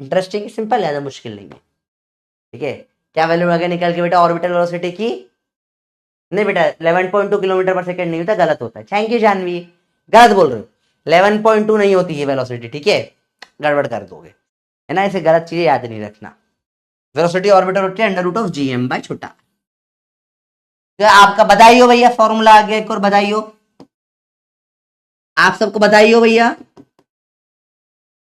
Interesting, simple है, ज्यादा मुश्किल नहीं है। ठीक है, क्या वैल्यू आगे निकल के बेटा ऑर्बिटल वेलोसिटी की? नहीं बेटा 11.2 किलोमीटर पर सेकंड नहीं होता, गलत होता है। थैंक यू जानवी, गलत बोल रहे हो, 11.2 नहीं होती है वेलोसिटी। ठीक है, गड़बड़ कर दोगे, है ना, ऐसे गलत चीजें याद नहीं रखना। वेलोसिटी ऑर्बिटल होती है under root of GM by छोटा। तो आपका बधाई हो भैया, फॉर्मूला आ गया एक और, बधाई हो आप सबको, बधाई हो भैया।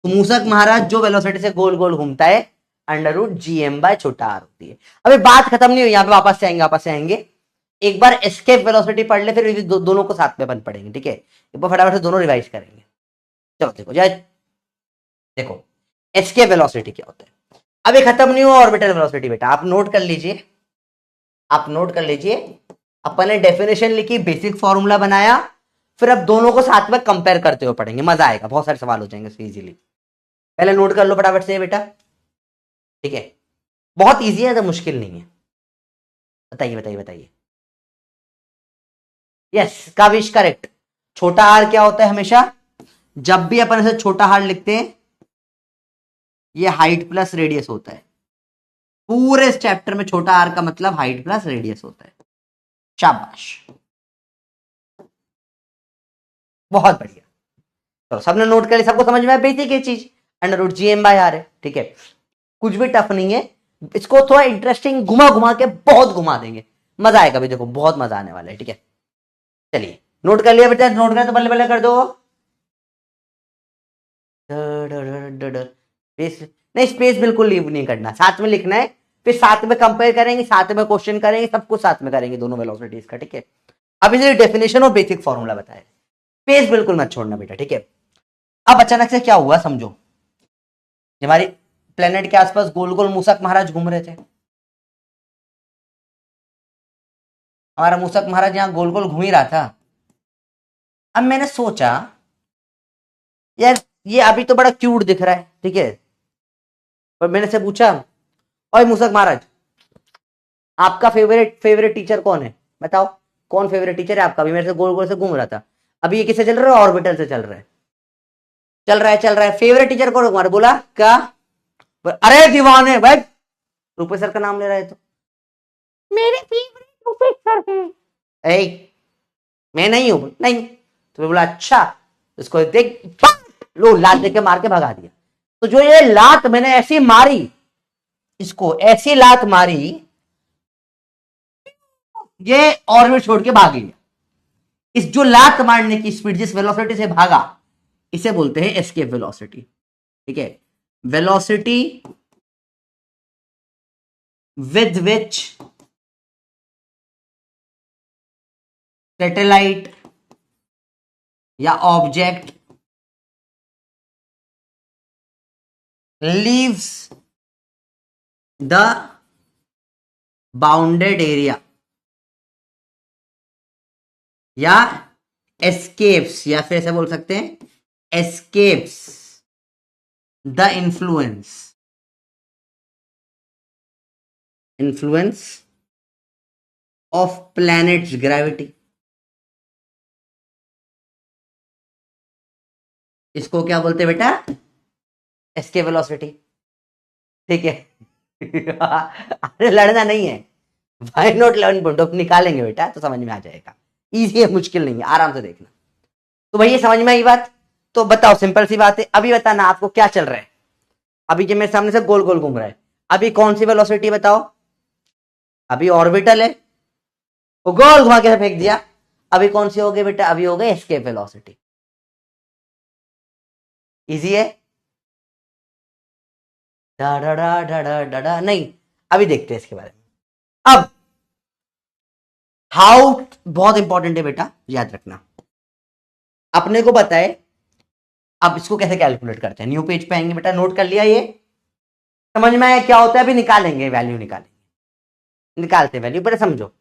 तो मूसक महाराज जो वेलोसिटी से गोल गोल घूमता है अंडर रूट जीएम बाय छोटा आर होती है। अभी बात खत्म नहीं हुई, यहाँ पे वापस से आएंगे, वापस से आएंगे। एक बार एस्केप वेलोसिटी पढ़ ले, फिर दोनों को साथ में बन पड़ेंगे। ठीक है, एक बार फटाफट से दोनों रिवाइज करेंगे। चलो देखो जय, देखो एस्केप वेलोसिटी क्या होता है। अभी खत्म नहीं हुआ ऑर्बिटल वेलोसिटी बेटा, आप नोट कर लीजिए, आप नोट कर लीजिए। अपन ने डेफिनेशन लिखी, बेसिक फॉर्मूला बनाया, फिर अब दोनों को साथ में कंपेयर करते हुए पढ़ेंगे, मजा आएगा, बहुत सारे सवाल हो जाएंगे इजीली। पहले नोट कर लो फटाफट से बेटा। ठीक है, बहुत इजी है, तो मुश्किल नहीं है। बताइए बताइए बताइए। Yes, Kavish correct. छोटा आर क्या होता है हमेशा, जब भी अपन इसे छोटा आर लिखते हैं, ये हाइट प्लस रेडियस होता है। पूरे इस चैप्टर में छोटा आर का मतलब हाइट प्लस रेडियस होता है। शाबाश, बहुत बढ़िया। तो सबने नोट कर लिया, सबको समझ में आया बेसिक ये चीज, under root G M by R है। ठीक है, कुछ भी टफ नहीं है, इसको थोड़ा इंटरेस्टिंग घुमा घुमा के बहुत घुमा देंगे, मजा आएगा भी, देखो बहुत मजा आने वाला है। ठीक है, चलिए नोट कर लिया बेटा, नोट कर तो बल्ले बल्ले कर दो। स्पेस नहीं, स्पेस बिल्कुल लीव नहीं करना, साथ में लिखना है, फिर साथ में कंपेयर करेंगे, साथ में क्वेश्चन करेंगे, सब कुछ साथ में करेंगे दोनों वेलोसिटीज का। ठीक है, अब इसे डेफिनेशन और बेसिक फॉर्मूला बताए, स्पेस बिल्कुल मत छोड़ना बेटा। ठीक है, अब अचानक से क्या हुआ समझो, हमारी प्लेनेट के आसपास गोल गोल मूसक महाराज घूम रहे थे, हमारा मूसक महाराज यहां गोल गोल घूम ही रहा था। अब मैंने सोचा यार ये अभी तो बड़ा क्यूट दिख रहा है, ठीक है, पर मैंने से पूछा, ओए मूसक महाराज, आपका फेवरेट फेवरेट टीचर कौन है, बताओ कौन फेवरेट टीचर है आपका? अभी मेरे से गोल गोल से घूम रहा था, अभी ये किससे चल रहा है? ऑर्बिटल से चल रहा है, चल रहा है चल रहा है। फेवरेट टीचर कौन है तुम्हारा? बोला क्या? अरे दीवाने भाई, रूपे सर का नाम ले रहा है तो मेरे फेवरेट रूपे सर है। मैं नहीं हूं, नहीं। तो बोला अच्छा, इसको देख, लो लात देके मार के भगा दिया। तो जो ये लात मैंने ऐसी मारी, इसको ऐसी लात मारी, ये ऑर्बिट छोड़ के भाग गया। इस जो लात मारने की स्पीड, जिस वेलोसिटी से भागा, इसे बोलते हैं एस्केप वेलोसिटी। ठीक है, वेलोसिटी विद विच सैटेलाइट या object leaves the bounded area या एस्केप्स, या फिर ऐसे बोल सकते हैं escapes the influence of planets gravity. इसको क्या बोलते हैं बेटा? Escape velocity. ठीक है अरे लड़ना नहीं है, वाई नॉट 11.2 निकालेंगे बेटा तो समझ में आ जाएगा, इजी है, मुश्किल नहीं है, आराम से देखना। तो भैया समझ में आई बात? तो बताओ, सिंपल सी बात है, अभी बताना आपको क्या चल रहा है। अभी जो मेरे सामने से गोल गोल घूम रहा है, अभी कौन सी वेलोसिटी बताओ? अभी ऑर्बिटल है, वो गोल घुमा के फेंक दिया। अभी कौन सी हो गई बेटा? अभी हो गई एस्केप वेलोसिटी। इजी है, डा डा डा डा डा डा डा नहीं। अभी देखते हैं इसके बारे में। अब हाउ बहुत इंपॉर्टेंट है बेटा, याद रखना। अपने को पता है, अब इसको कैसे कैलकुलेट करते हैं, न्यू पेज पे आएंगे बेटा, नोट कर लिया ये, समझ में आया क्या होता है? अभी निकालेंगे वैल्यू, निकालेंगे, निकालते वैल्यू, पहले समझो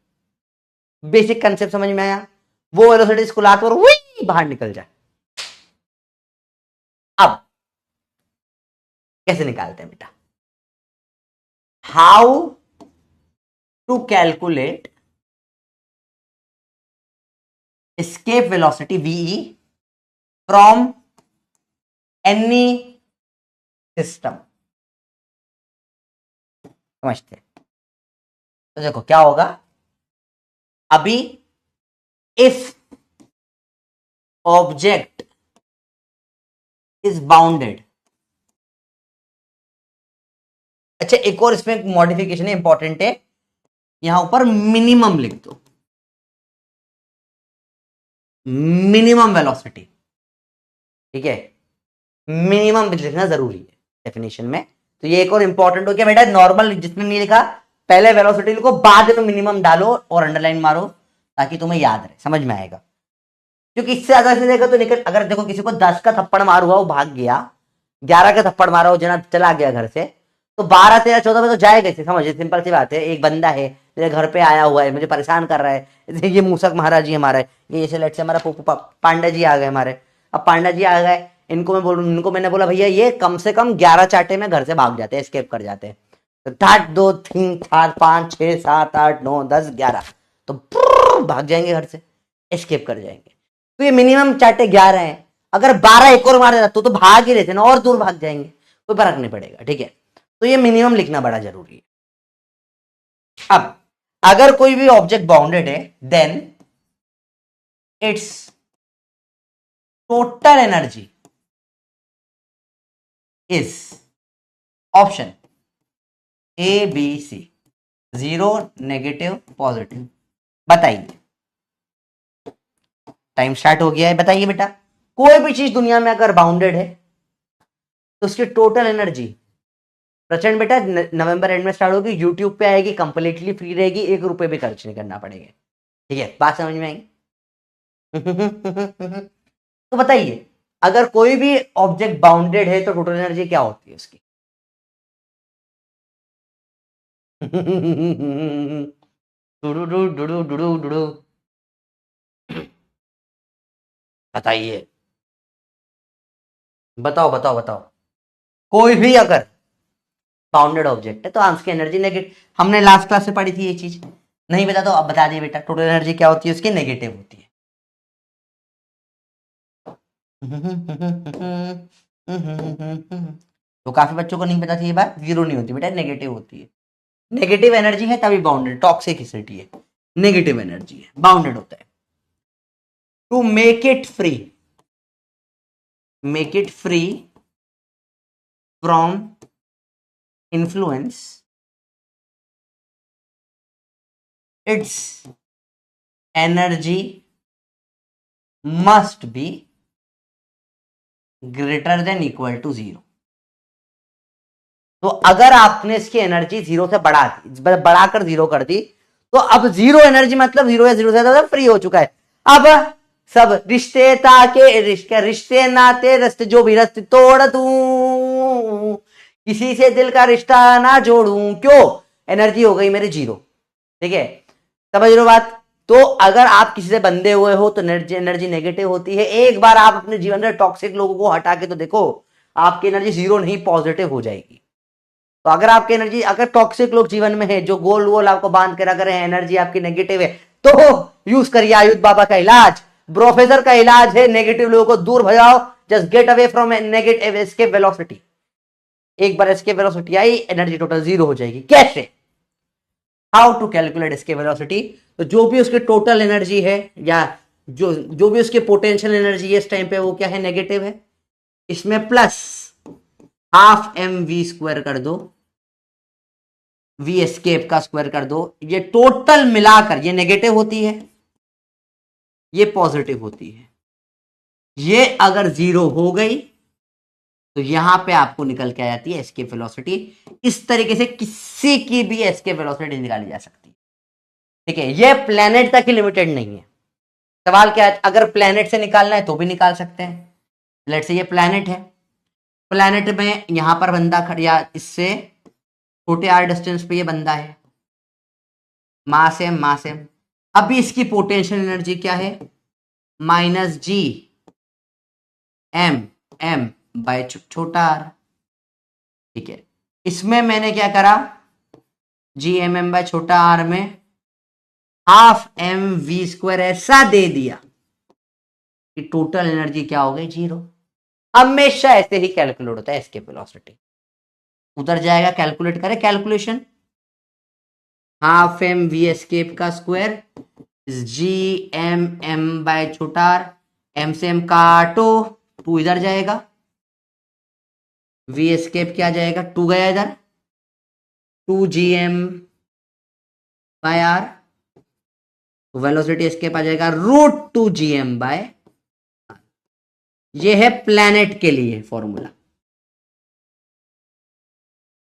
बेसिक कंसेप्ट समझ में आया? वो वेलोसिटी इसको लात और बाहर निकल जाए। अब कैसे निकालते हैं बेटा? How to calculate escape velocity VE from any system। समझते हैं। तो देखो क्या होगा अभी, इफ ऑब्जेक्ट इज बाउंडेड। अच्छा एक और इसमें मॉडिफिकेशन है, इंपॉर्टेंट है, यहां ऊपर मिनिमम लिख दो, मिनिमम वेलोसिटी। ठीक है, मिनिमम लिखना जरूरी है डेफिनेशन में। तो ये एक और इंपॉर्टेंट हो गया बेटा, नॉर्मल जिसने नहीं लिखा पहले वेलोसिटी लिखो, बाद में मिनिमम डालो और अंडरलाइन मारो, ताकि तुम्हें याद रहे, समझ में आएगा। क्योंकि इससे ज्यादा से देखो तो निकल, अगर देखो किसी को 10 का थप्पड़ मार हुआ वो भाग गया, 11 का थप्पड़ मारा वो जना चला गया घर से, तो 12 13 14 में तो जाएगा कैसे, समझिए सिंपल सी बात है। एक बंदा है मेरे घर पे आया हुआ है, मुझे परेशान कर रहा है, ये मूसक महाराज जी हमारा है, ये जैसे लेट से हमारा पांडा जी आ गए हमारे, अब पांडा जी आ गए, इनको मैंने बोला भैया ये कम से कम 11 चाटे में घर से भाग जाते हैं, एस्केप कर जाते हैं। तो 8 2 3 4 5 6 7 8 9 10 11, तो भाग जाएंगे घर से, एस्केप कर जाएंगे। तो ये मिनिमम चाटे 11 हैं, अगर 12 एक और मार देता तो भाग ही रहते ना, और दूर भाग जाएंगे, कोई फर्क नहीं पड़ेगा। ठीक है, तो ये मिनिमम लिखना बड़ा जरूरी है। अब अगर कोई भी ऑब्जेक्ट बाउंडेड है, then its total energy is option A B C, 0 negative positive. बताइए, टाइम स्टार्ट हो गया है, बताइए बेटा। कोई भी चीज दुनिया में अगर बाउंडेड है तो उसकी टोटल एनर्जी, प्रचंड बेटा नवंबर एंड में स्टार्ट होगी, यूट्यूब पे आएगी, कंप्लीटली फ्री रहेगी, 1 रुपए भी खर्च नहीं करना पड़ेगा। ठीक है, बात समझ में आएगी? तो बताइए, अगर कोई भी ऑब्जेक्ट बाउंडेड है तो टोटल एनर्जी क्या होती है उसकी? डुडू डुडू डुडू डुडू डुडू, बताइए, बताओ बताओ बताओ। कोई भी अगर बाउंडेड ऑब्जेक्ट है तो आंसर की एनर्जी नेगेटिव, हमने लास्ट क्लास में पढ़ी थी ये चीज, नहीं बता तो अब बता दिए बेटा, टोटल एनर्जी क्या होती है उसकी? नेगेटिव होती है। तो काफी बच्चों को नहीं पता थी ये बात, जीरो नहीं होती बेटा, नेगेटिव होती है। नेगेटिव एनर्जी है तभी बाउंडेड, टॉक्सिसिटी है, नेगेटिव एनर्जी है, बाउंडेड होता है। To make it free from influence, its energy must be greater than equal to 0। तो अगर आपने इसकी एनर्जी 0 से बढ़ाकर 0 कर दी, तो अब 0 एनर्जी मतलब 0 या 0 से ज्यादा फ्री हो चुका है। अब सब रिश्ते नाते रस्ते जो भी रस्ते तोड़ दूं, किसी से दिल का रिश्ता ना जोड़ूं, क्यों? एनर्जी हो गई मेरी 0। ठीक है, समझ लो बात। तो अगर आप किसी से बंधे हुए हो तो एनर्जी नेगेटिव होती है। एक बार आप अपने जीवन में टॉक्सिक लोगों को हटा के तो देखो, आपकी एनर्जी 0 नहीं पॉजिटिव हो जाएगी। तो अगर आपकी एनर्जी, अगर टॉक्सिक लोग जीवन में है जो गोल वोल आपको बांध के रख रहे हैं, एनर्जी आपकी नेगेटिव है, तो यूज करिए आयुध बाबा का इलाज, प्रोफेसर का इलाज है, नेगेटिव लोगों को दूर भगाओ, just get away from negative escape velocity. एक बार एस्केप वेलोसिटी आई, एनर्जी टोटल 0 हो जाएगी। कैसे? How to calculate escape velocity? तो जो भी उसकी टोटल एनर्जी है, या जो भी उसकी पोटेंशियल एनर्जी है इस टाइम पे, वो क्या है? नेगेटिव है। इसमें plus half M V square कर दो, वी एस्केप का स्क्वायर कर दो, ये टोटल मिलाकर ये नेगेटिव होती है, ये पॉजिटिव होती है। ये अगर 0 हो गई तो यहां पे आपको निकल के आ जाती है एस्केप वेलोसिटी। इस तरीके से किसी की भी एस्केप वेलोसिटी निकाली जा सकती है। ठीक है, ये प्लेनेट तक ही लिमिटेड नहीं है। सवाल क्या है, अगर प्लेनेट से निकालना है तो भी निकाल सकते हैं। लेट से ये प्लेनेट है, प्लेनेट में यहां पर बंदा खड़ा, इससे छोटे आर डिस्टेंस पे ये बंदा है, मास एम मास एम। अभी इसकी पोटेंशियल एनर्जी क्या है? -G m बाय छोटा आर। ठीक है, इसमें मैंने क्या करा, G m बाय छोटा आर में हाफ एम वी स्क्वायर ऐसा दे दिया कि टोटल एनर्जी क्या हो गई? 0। हमेशा ऐसे ही कैलकुलेट होता है एस्केप वेलोसिटी। उधर जाएगा, कैलकुलेट करे, calculation half M V escape का square G M M by छोटा आर, एम से एम काटो, 2 इधर जाएगा, वी एस्केप क्या जाएगा, 2 गया इधर, 2 जी एम बाय आर, तो वेलोसिटी एस्केप आ जाएगा √2 जी एम बाय, ये है प्लैनेट के लिए फॉर्मूला।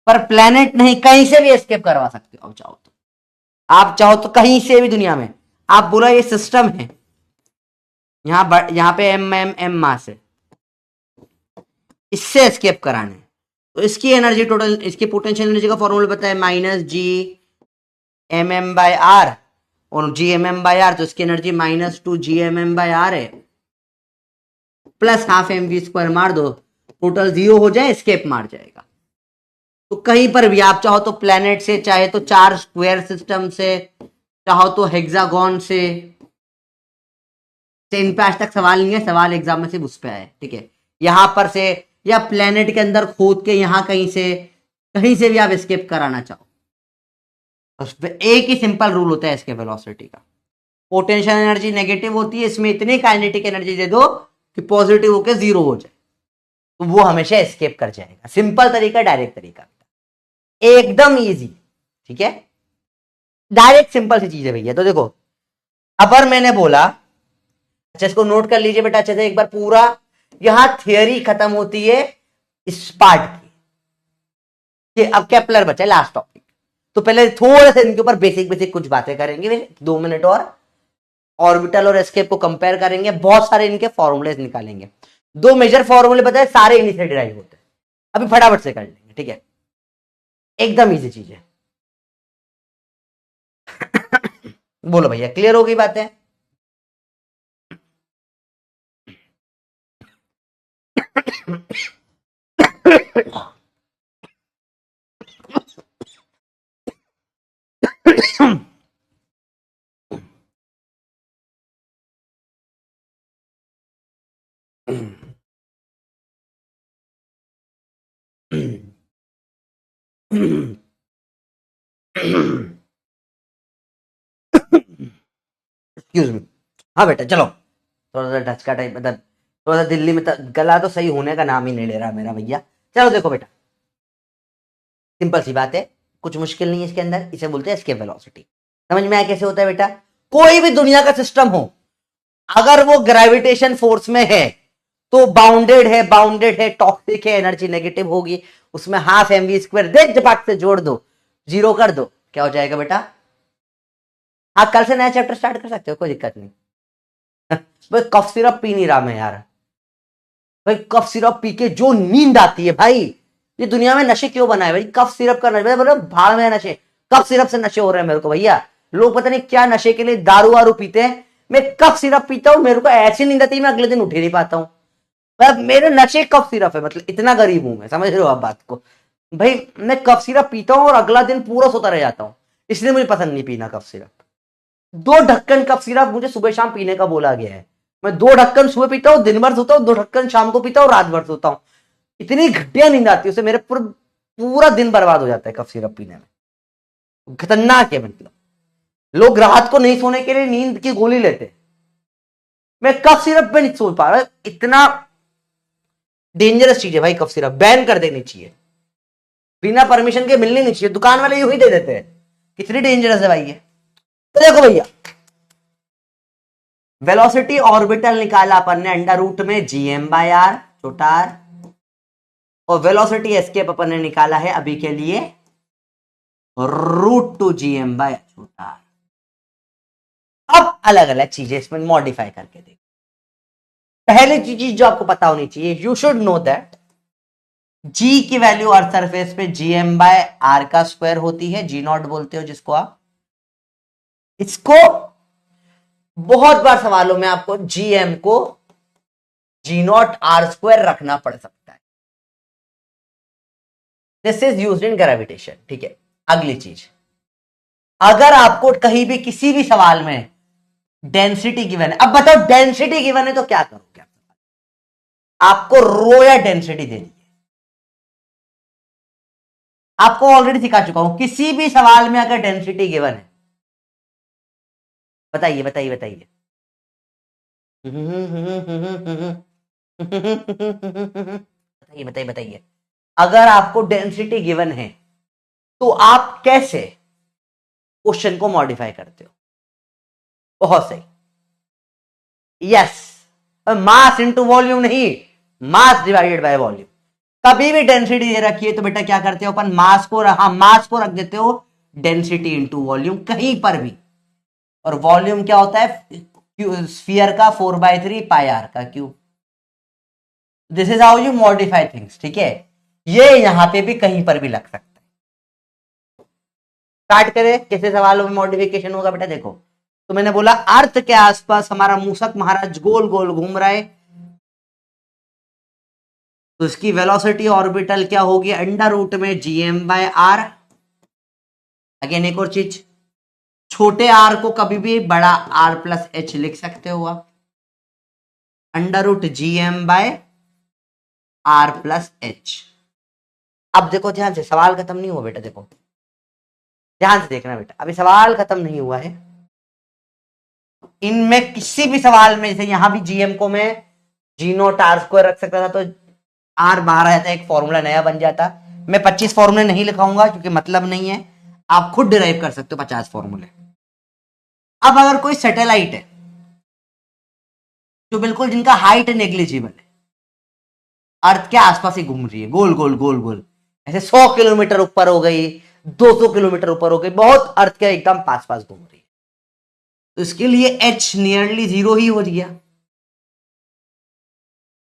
पर प्लैनेट नहीं, कहीं से भी एस्केप करवा सकते हो, चाहो तो, आप चाहो तो कहीं से भी दुनिया में, आप बोला ये सिस्टम है, यहां पे एम एम एम मास है, इससे एस्केप कराना है, तो इसकी एनर्जी टोटल, इसकी पोटेंशियल एनर्जी का फॉर्मूला पता है, minus G M M by R, और G M M by R, तो इसकी energy -2 G M M by R है, plus half M V square मार दो, टोटल 0 हो जाए, एस्केप मार जाएगा। तो कहीं पर भी आप चाहो तो प्लेनेट से, चाहे तो 4 स्क्वायर सिस्टम से, चाहो तो हेक्सागन से इन पे आज तक सवाल नहीं है, सवाल एग्जाम में सिर्फ उस पे आए, ठीक है, यहां पर से या प्लेनेट के अंदर खोद के यहां कहीं से भी आप एस्केप कराना चाहो, उस पे एक ही सिंपल रूल होता है इसके वेलोसिटी का, पोटेंशियल एनर्जी नेगेटिव होती है, इसमें इतनी काइनेटिक एनर्जी दे दो कि पॉजिटिव होकर 0 हो जाए, तो वो हमेशा एस्केप कर जाएगा। सिंपल तरीका, डायरेक्ट तरीका, एकदम इजी, ठीक है, डायरेक्ट सिंपल सी चीज है भैया। तो देखो, अपर मैंने बोला, अच्छा इसको नोट कर लीजिए बेटा अच्छे से एक बार पूरा, यहां थियरी खत्म होती है इस पार्ट की, अब केपलर बचा है लास्ट टॉपिक, तो पहले थोड़ा सा इनके ऊपर बेसिक बेसिक कुछ बातें करेंगे 2 मिनट, और ऑर्बिटल और एस्केप को कंपेयर करेंगे, बहुत सारे इनके फॉर्मूले निकालेंगे, 2 मेजर फॉर्मूले बताए, सारे इन्हीं से डिराइव होते हैं, अभी फटाफट से कर लेंगे, ठीक है, एकदम इजी चीज है। बोलो भैया, क्लियर हो गई बातें? एक्सक्यूज मी, हाँ बेटा चलो, थोड़ा सा ढचका टाइप, मतलब थोड़ा सा दिल्ली में गला तो सही होने का नाम ही नहीं ले रहा मेरा भैया। चलो देखो बेटा, सिंपल सी बात है, कुछ मुश्किल नहीं है इसके अंदर, इसे बोलते हैं एस्केप वेलोसिटी। समझ में आया कैसे होता है बेटा? कोई भी दुनिया का सिस्टम हो, अगर वो ग्रेविटेशन फोर्स में है तो बाउंडेड है, टॉक्सिक है, एनर्जी नेगेटिव होगी, उसमें हाफ एम वी स्क्वायर देख जपाक से जोड़ दो, 0 कर दो, क्या हो जाएगा बेटा? हाँ, कल से नया चैप्टर स्टार्ट कर सकते हो, कोई दिक्कत नहीं। भाई कफ सिरप पी नहीं रहा मैं यार, भाई कफ सिरप पी के जो नींद आती है भाई, ये दुनिया में नशे क्यों बनाए भाई? कफ सिरप का नशा, मतलब भाड़ में नशे, कफ सिरप से नशे हो रहे हैं मेरे को भैया। लोग पता नहीं क्या नशे के लिए दारू वारू पीते हैं, मैं कफ सिरप पीता हूं, मेरे को ऐसी नींद आती है मैं अगले दिन उठ ही नहीं पाता हूं। मेरे नशे कफ सिरप है, मतलब इतना गरीब हूं मैं, समझ रहे हो आप बात को? भाई मैं कफ सिरप पीता हूं और अगला दिन पूरा सोता रह जाता हूं, इसलिए मुझे पसंद नहीं पीना कफ सिरप। 2 ढक्कन कफ सिरप मुझे सुबह शाम पीने का बोला गया है, मैं 2 ढक्कन सुबह पीता हूँ, दिन भर सोता हूँ, 2 ढक्कन शाम को पीता हूँ, रात भर सोता हूँ, इतनी घटिया नींद आती है उससे, मेरे पूरा दिन बर्बाद हो जाता है कफ सिरप पीने में, खतरनाक है। मतलब लोग रात को नहीं सोने के लिए नींद की गोली लेते, मैं कफ सिरप पे नहीं सो पा रहा, इतना डेंजरस चीज है भाई कफ सिरप, बैन कर देनी चाहिए, बिना परमिशन के मिलनी नहीं चाहिए, दुकान वाले यूं ही दे देते हैं, कितनी डेंजरस है भाई ये। तो देखो भैया, वेलोसिटी ऑर्बिटल निकाला अपन ने अंडर रूट में gm/r छोटा आर, और वेलोसिटी एस्केप अपन ने निकाला है अभी के लिए √2 gm/r छोटा आर। अब अलग अलग चीजें इसमें मॉडिफाई करके देखो। पहली चीज जो आपको पता होनी चाहिए, you should know that g की वैल्यू अर्थ सरफेस पे gm/r का स्क्वायर होती है, g0 बोलते हो जिसको आप। इसको बहुत बार सवालों में आपको gm को g0r² रखना पड़ सकता है, this is used in gravitation, ठीक है। अगली चीज, अगर आपको कहीं भी किसी भी सवाल में डेंसिटी गिवन है, अब बताओ डेंसिटी गिवन है तो क्या करोगे? आपको रो या डेंसिटी देनी है, आपको ऑलरेडी सिखा चुका हूं, किसी भी सवाल में अगर डेंसिटी गिवन है, बताइए बताइए बताइए, बताइए बताइए बताइए, अगर आपको डेंसिटी गिवन है तो आप कैसे क्वेश्चन को मॉडिफाई करते हो? बहुत सही, यस, मास इंटू वॉल्यूम नहीं, मास डिवाइडेड बाय वॉल्यूम। कभी भी डेंसिटी दे रखी है तो बेटा क्या करते हो अपन, मास को मास को रख देते हो डेंसिटी इंटू वॉल्यूम कहीं पर भी, और वॉल्यूम क्या होता है, स्फीयर का 4/3 पाई आर का cube. This is how you modify things, ठीक है, ये यहां पे भी कहीं पर भी लग सकता है। स्टार्ट करें, कैसे सवालों में मॉडिफिकेशन होगा बेटा, देखो, तो मैंने बोला अर्थ के आसपास हमारा मूसक महाराज गोल गोल घूम रहा है, तो इसकी वेलोसिटी ऑर्बिटल क्या होगी, अंडर रूट में जीएम बाय आर। अगेन एक और चीज, छोटे आर को कभी भी बड़ा आर प्लस एच लिख सकते हो आप, under root GM by R plus H. अब देखो ध्यान से, सवाल खत्म नहीं हुआ बेटा, देखो ध्यान से देखना बेटा, अभी सवाल खत्म नहीं हुआ है। इनमें किसी भी सवाल में, जैसे यहां भी जीएम को मैं जी नोट आर स्क्वायर रख सकता था, तो आर बाहर आ जाता, एक फॉर्मूला नया बन जाता। मैं 25 फॉर्मूले नहीं लिखाऊंगा क्योंकि मतलब नहीं है, आप खुद डिराइव कर सकते हो 50 फॉर्मूले। अब अगर कोई सैटेलाइट है जो बिल्कुल जिनका हाइट नेग्लिजिबल है, अर्थ के आसपास ही घूम रही है गोल गोल गोल गोल, ऐसे 100 किलोमीटर ऊपर हो गई, 200 किलोमीटर ऊपर हो गई, बहुत अर्थ के एकदम पास पास घूम रही है, तो इसके लिए एच नियरली 0 ही हो गया।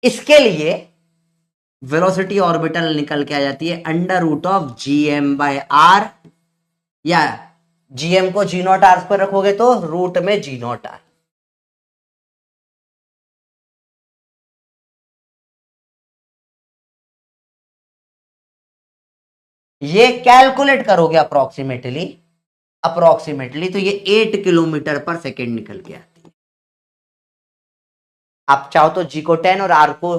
इसके लिए वेलोसिटी ऑर्बिटल निकल के आ जाती है under root of GM by R, या जीएम को जी नॉट आर पर रखोगे तो रूट में जी नॉट आर। ये कैलकुलेट करोगे अप्रोक्सीमेटली, तो ये 8 किलोमीटर पर सेकेंड निकल के आती है। आप चाहो तो जी को 10 और आर को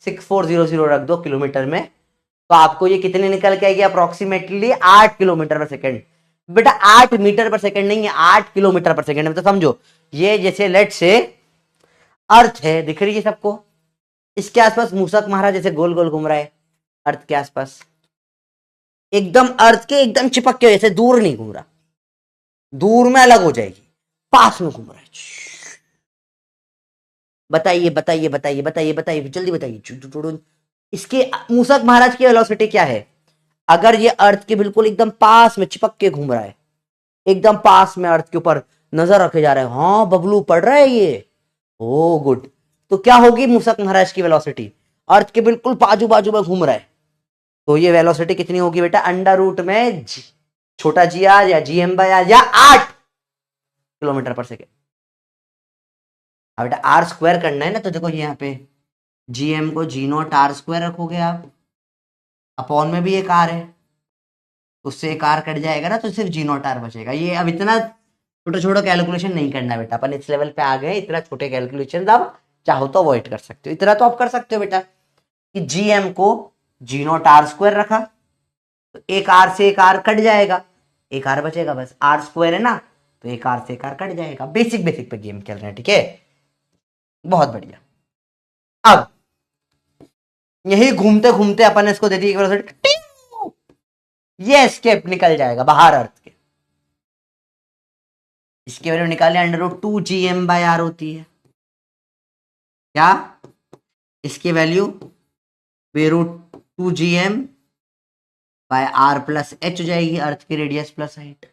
6400 रख दो किलोमीटर में, तो आपको ये कितने निकल के आएगी, अप्रोक्सीमेटली 8 किलोमीटर पर सेकेंड। बेटा 8 मीटर पर सेकेंड नहीं है, 8 किलोमीटर पर सेकेंड में, तो समझो ये जैसे लेट से अर्थ है, दिख रही है सबको, इसके आसपास मूसक महाराज जैसे गोल गोल घूम रहा है अर्थ के आसपास, एकदम अर्थ के एकदम चिपक के, जैसे दूर नहीं घूम रहा, दूर में अलग हो जाएगी, पास में घूम रहा है। बताइए बताइए बताइए बताइए बताइए जल्दी बताइए, इसके मूसक महाराज की वेलोसिटी क्या है, अगर ये अर्थ के बिल्कुल एकदम पास में चिपक के घूम रहा है, एकदम पास में अर्थ के ऊपर नजर रखे जा रहा है, हाँ बबलू पढ़ रहा है ये, ओ गुड, तो क्या होगी मूसक महाराज की वेलोसिटी, अर्थ के बिल्कुल बाजू बाजू में घूम रहा है, तो ये वेलोसिटी कितनी होगी बेटा, अंडर रूट में छोटा जी आर या जी एम बाय आर, या 8 किलोमीटर पर सेकेंड। अब बेटा आर स्क्वायर करना है ना, तो देखो यहाँ पे जीएम को जी नॉट आर स्क्वायर रखोगे आप, अपॉन में भी एक आर है, उससे एक आर कट जाएगा ना, तो सिर्फ जी नॉट आर बचेगा। ये अब इतना छोटा छोटा कैलकुलेशन नहीं करना बेटा, अपन इस लेवल पे आ गए, इतना छोटे कैलकुलेशन आप चाहो तो अवॉइड कर सकते हो, इतना तो आप कर सकते हो बेटा कि जीएम को जी नॉट आर स्क्वायर रखा, तो एक आर से एक आर कट जाएगा, एक आर बचेगा, बस आर स्क्वायर है ना, तो एक आर से एक आर कट जाएगा। बेसिक बेसिक पे गेम खेल रहे हैं, ठीक है, बहुत बढ़िया। अब यही घूमते घूमते अपन इसको दे दिए, ये एस्केप निकल जाएगा बाहर अर्थ के, इसकी वैल्यू निकाले under root 2 G M by R होती है, क्या इसकी value root 2 G M by R plus H हो जाएगी, अर्थ की रेडियस प्लस हाइट।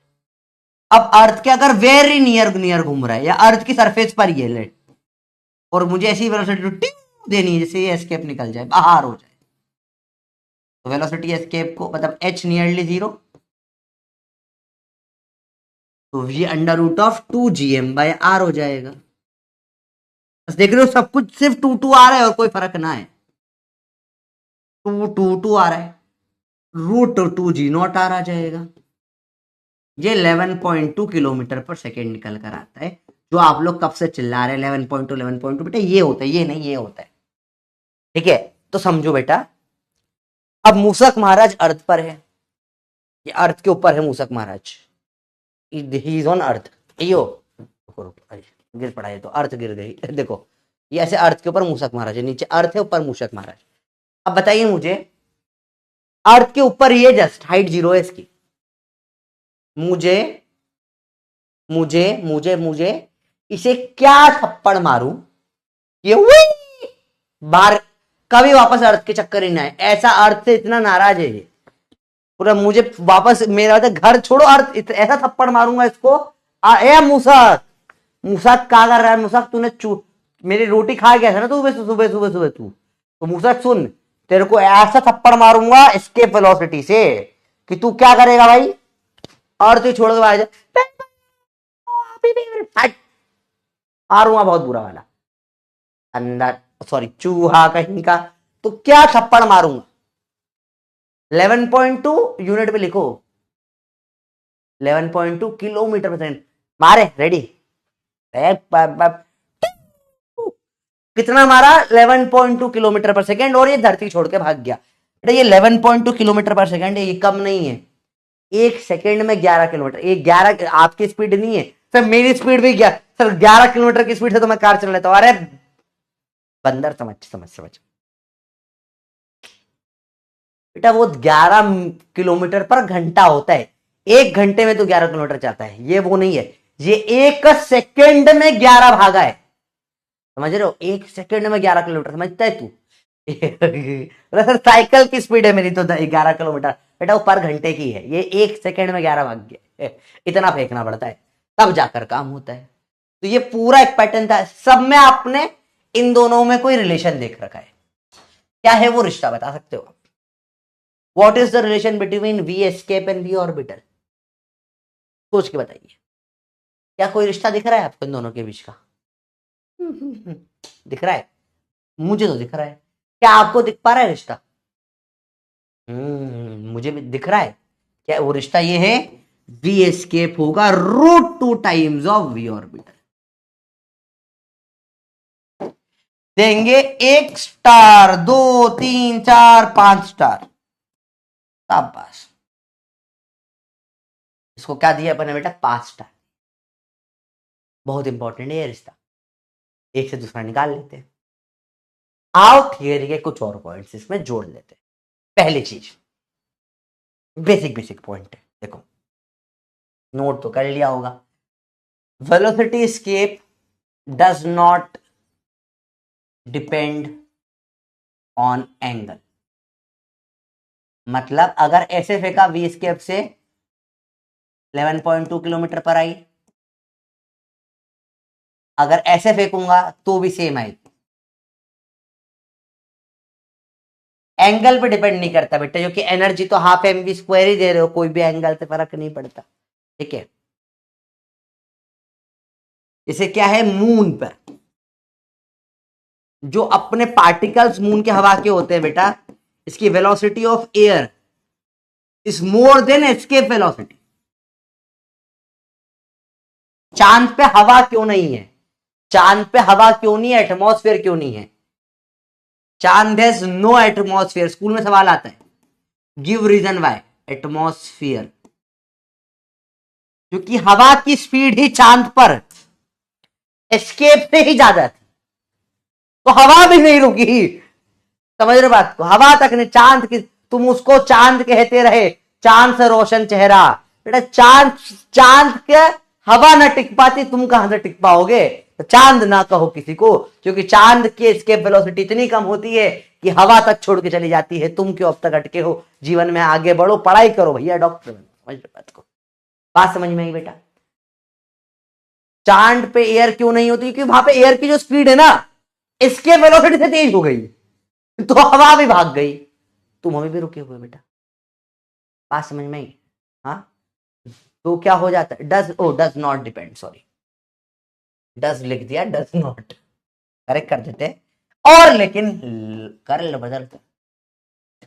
अब अर्थ के अगर वेरी नियर नियर घूम रहा है, या अर्थ की सरफेस पर ये लेट, और मुझे ऐसी वेलोसिटी देनी है जैसे ये एस्केप निकल जाए, बाहर हो जाए, तो वेलोसिटी एस्केप को मतलब एच नियरली 0, तो ये under root of 2 G M by R हो जाएगा। बस देख रहे हो सब कुछ सिर्फ 2 आ रहा है और कोई फर्क ना है, 2 आ रहा है, रूट 2 जी नॉट आर आ जाएगा। ये 11.2 किलोमीटर पर सेकेंड निकल कर आता है, जो आप लोग कब से चिल्ला रहे हैं 11.2 बेटा, ये होता है, ये नहीं ये होता है, ठीक है। तो समझो बेटा, अब मूसक महाराज अर्थ पर है, ये अर्थ के ऊपर है मूसक महाराज, ही इज ऑन अर्थ। यो गिर पड़ा, ये तो अर्थ गिर गई। देखो ये ऐसे अर्थ के ऊपर मूसक महाराज है, नीचे अर्थ है, ऊपर मूसक महाराज। अब बताइए मुझे, अर्थ के ऊपर ये जस्ट हाइट 0 है इसकी, मुझे मुझे मुझे मुझे इसे क्या थप्पड़ मारूं ये बाहर कभी वापस अर्थ के चक्कर ही ना आए, ऐसा अर्थ से इतना नाराज है ये पूरा। मुझे वापस मेरा घर छोड़ो, अर्थ ऐसा थप्पड़ मारूंगा इसको। ए मूसक, मूसक क्या कर रहा है? मूसक तूने मेरी रोटी खा गया था ना तू सुबह सुबह सुबह तू, तो मूसक सुन, तेरे को ऐसा थप्पड़ मारूंगा एस्केप वेलोसिटी से कि तू क्या करेगा भाई, अर्थ छोड़ दो, मारूंगा बहुत बुरा वाला अंदर, सॉरी चूहा कहीं का। तो क्या थप्पड़ मारूंगा? 11.2 यूनिट पे लिखो, 11.2 किलोमीटर पर सेकंड मारे। रेडी, कितना मारा? 11.2 किलोमीटर पर सेकंड, और ये धरती छोड़ के भाग गया। बेटा ये 11.2 किलोमीटर पर सेकंड है, ये कम नहीं है। एक सेकंड में 11 किलोमीटर, ये 11 आपकी स्पीड नहीं है सर, मेरी स्पीड भी सर 11 किलोमीटर की स्पीड से तो मैं कार चला लेता हूं। अरे बंदर, समझ समझ समझ बेटा, वो 11 किलोमीटर पर घंटा होता है, एक घंटे में तो 11 किलोमीटर जाता है, ये वो नहीं है। ये एक सेकंड में 11 भागा है, समझ रहे हो? एक सेकंड में 11 किलोमीटर, समझता है तू? सर साइकिल की स्पीड है मेरी तो 11 किलोमीटर, बेटा वो पर घंटे की है, ये एक सेकंड में 11 भाग गया। इतना फेंकना पड़ता है तब जाकर काम होता है। तो ये पूरा एक पैटर्न था, सब में आपने इन दोनों में कोई रिलेशन देख रखा है। क्या है वो रिश्ता, बता सकते हो आप? What is the relation between V escape and V orbiter? सोच के बताइए, क्या कोई रिश्ता दिख रहा है आपको इन दोनों के बीच का? दिख रहा है? मुझे तो दिख रहा है, क्या आपको दिख पा रहा है रिश्ता? मुझे भी दिख रहा है। क्या वो रिश्ता ये है, वी एस्केप होगा √2 टाइम्स ऑफ वी ऑर्बिटर। देंगे 1 स्टार, 2, 3, 4, 5 स्टार, शाबाश। इसको क्या दिया अपने बेटा? 5 स्टार। बहुत इंपॉर्टेंट है ये रिश्ता, एक से दूसरा निकाल लेते हैं। आओ थियरी के कुछ और पॉइंट्स इसमें जोड़ लेते हैं। पहली चीज, बेसिक बेसिक पॉइंट है, देखो नोट तो कर लिया होगा। Velocity escape does not depend on angle. मतलब अगर ऐसे फेंका वी एस्केप से 11.2 किलोमीटर पर आई, अगर ऐसे फेंकूंगा तो भी सेम आएगी। एंगल पे डिपेंड नहीं करता बेटा, क्योंकि एनर्जी तो हाफ mv² ही दे रहे हो, कोई भी एंगल से फर्क नहीं पड़ता। ठीक है, इसे क्या है, मून पर जो अपने पार्टिकल्स मून के हवा के होते हैं बेटा, इसकी velocity of air is more than escape velocity. चांद पे हवा क्यों नहीं है? चांद पे हवा क्यों नहीं है? एटमॉस्फेयर क्यों नहीं है? चांद हैज नो एटमॉस्फेयर। स्कूल में सवाल आता है, गिव रीजन वाई। एटमॉस्फेयर, क्योंकि हवा की स्पीड ही चांद पर एस्केप से ही ज्यादा थी, तो हवा भी नहीं रुकी। समझ रहे बात को? हवा तक नहीं, चांद की, तुम उसको चांद कहते रहे, चांद से रोशन चेहरा। बेटा चांद, चांद के हवा ना टिक पाती, तुम कहां से टिक पाओगे? तो चांद ना कहो किसी को, क्योंकि चांद की एस्केप वेलोसिटी इतनी कम होती है कि हवा तक छोड़ के चली जाती है। तुम क्यों अब तक अटके हो? जीवन में आगे बढ़ो, पढ़ाई करो भैया, डॉक्टर बनो। समझ रहे बात को? बात समझ में आई बेटा? चांद पे एयर क्यों नहीं होती? क्योंकि वहां पे एयर की जो स्पीड है ना, इसके वेलोसिटी से तेज हो गई, तो हवा भी भाग गई, तुम अभी भी रुके हुए बेटा। बात समझ में आई? हाँ, तो क्या हो जाता है, does not depend, sorry does लिख दिया, डज नॉट करेक्ट कर देते, और लेकिन कर लो बदल।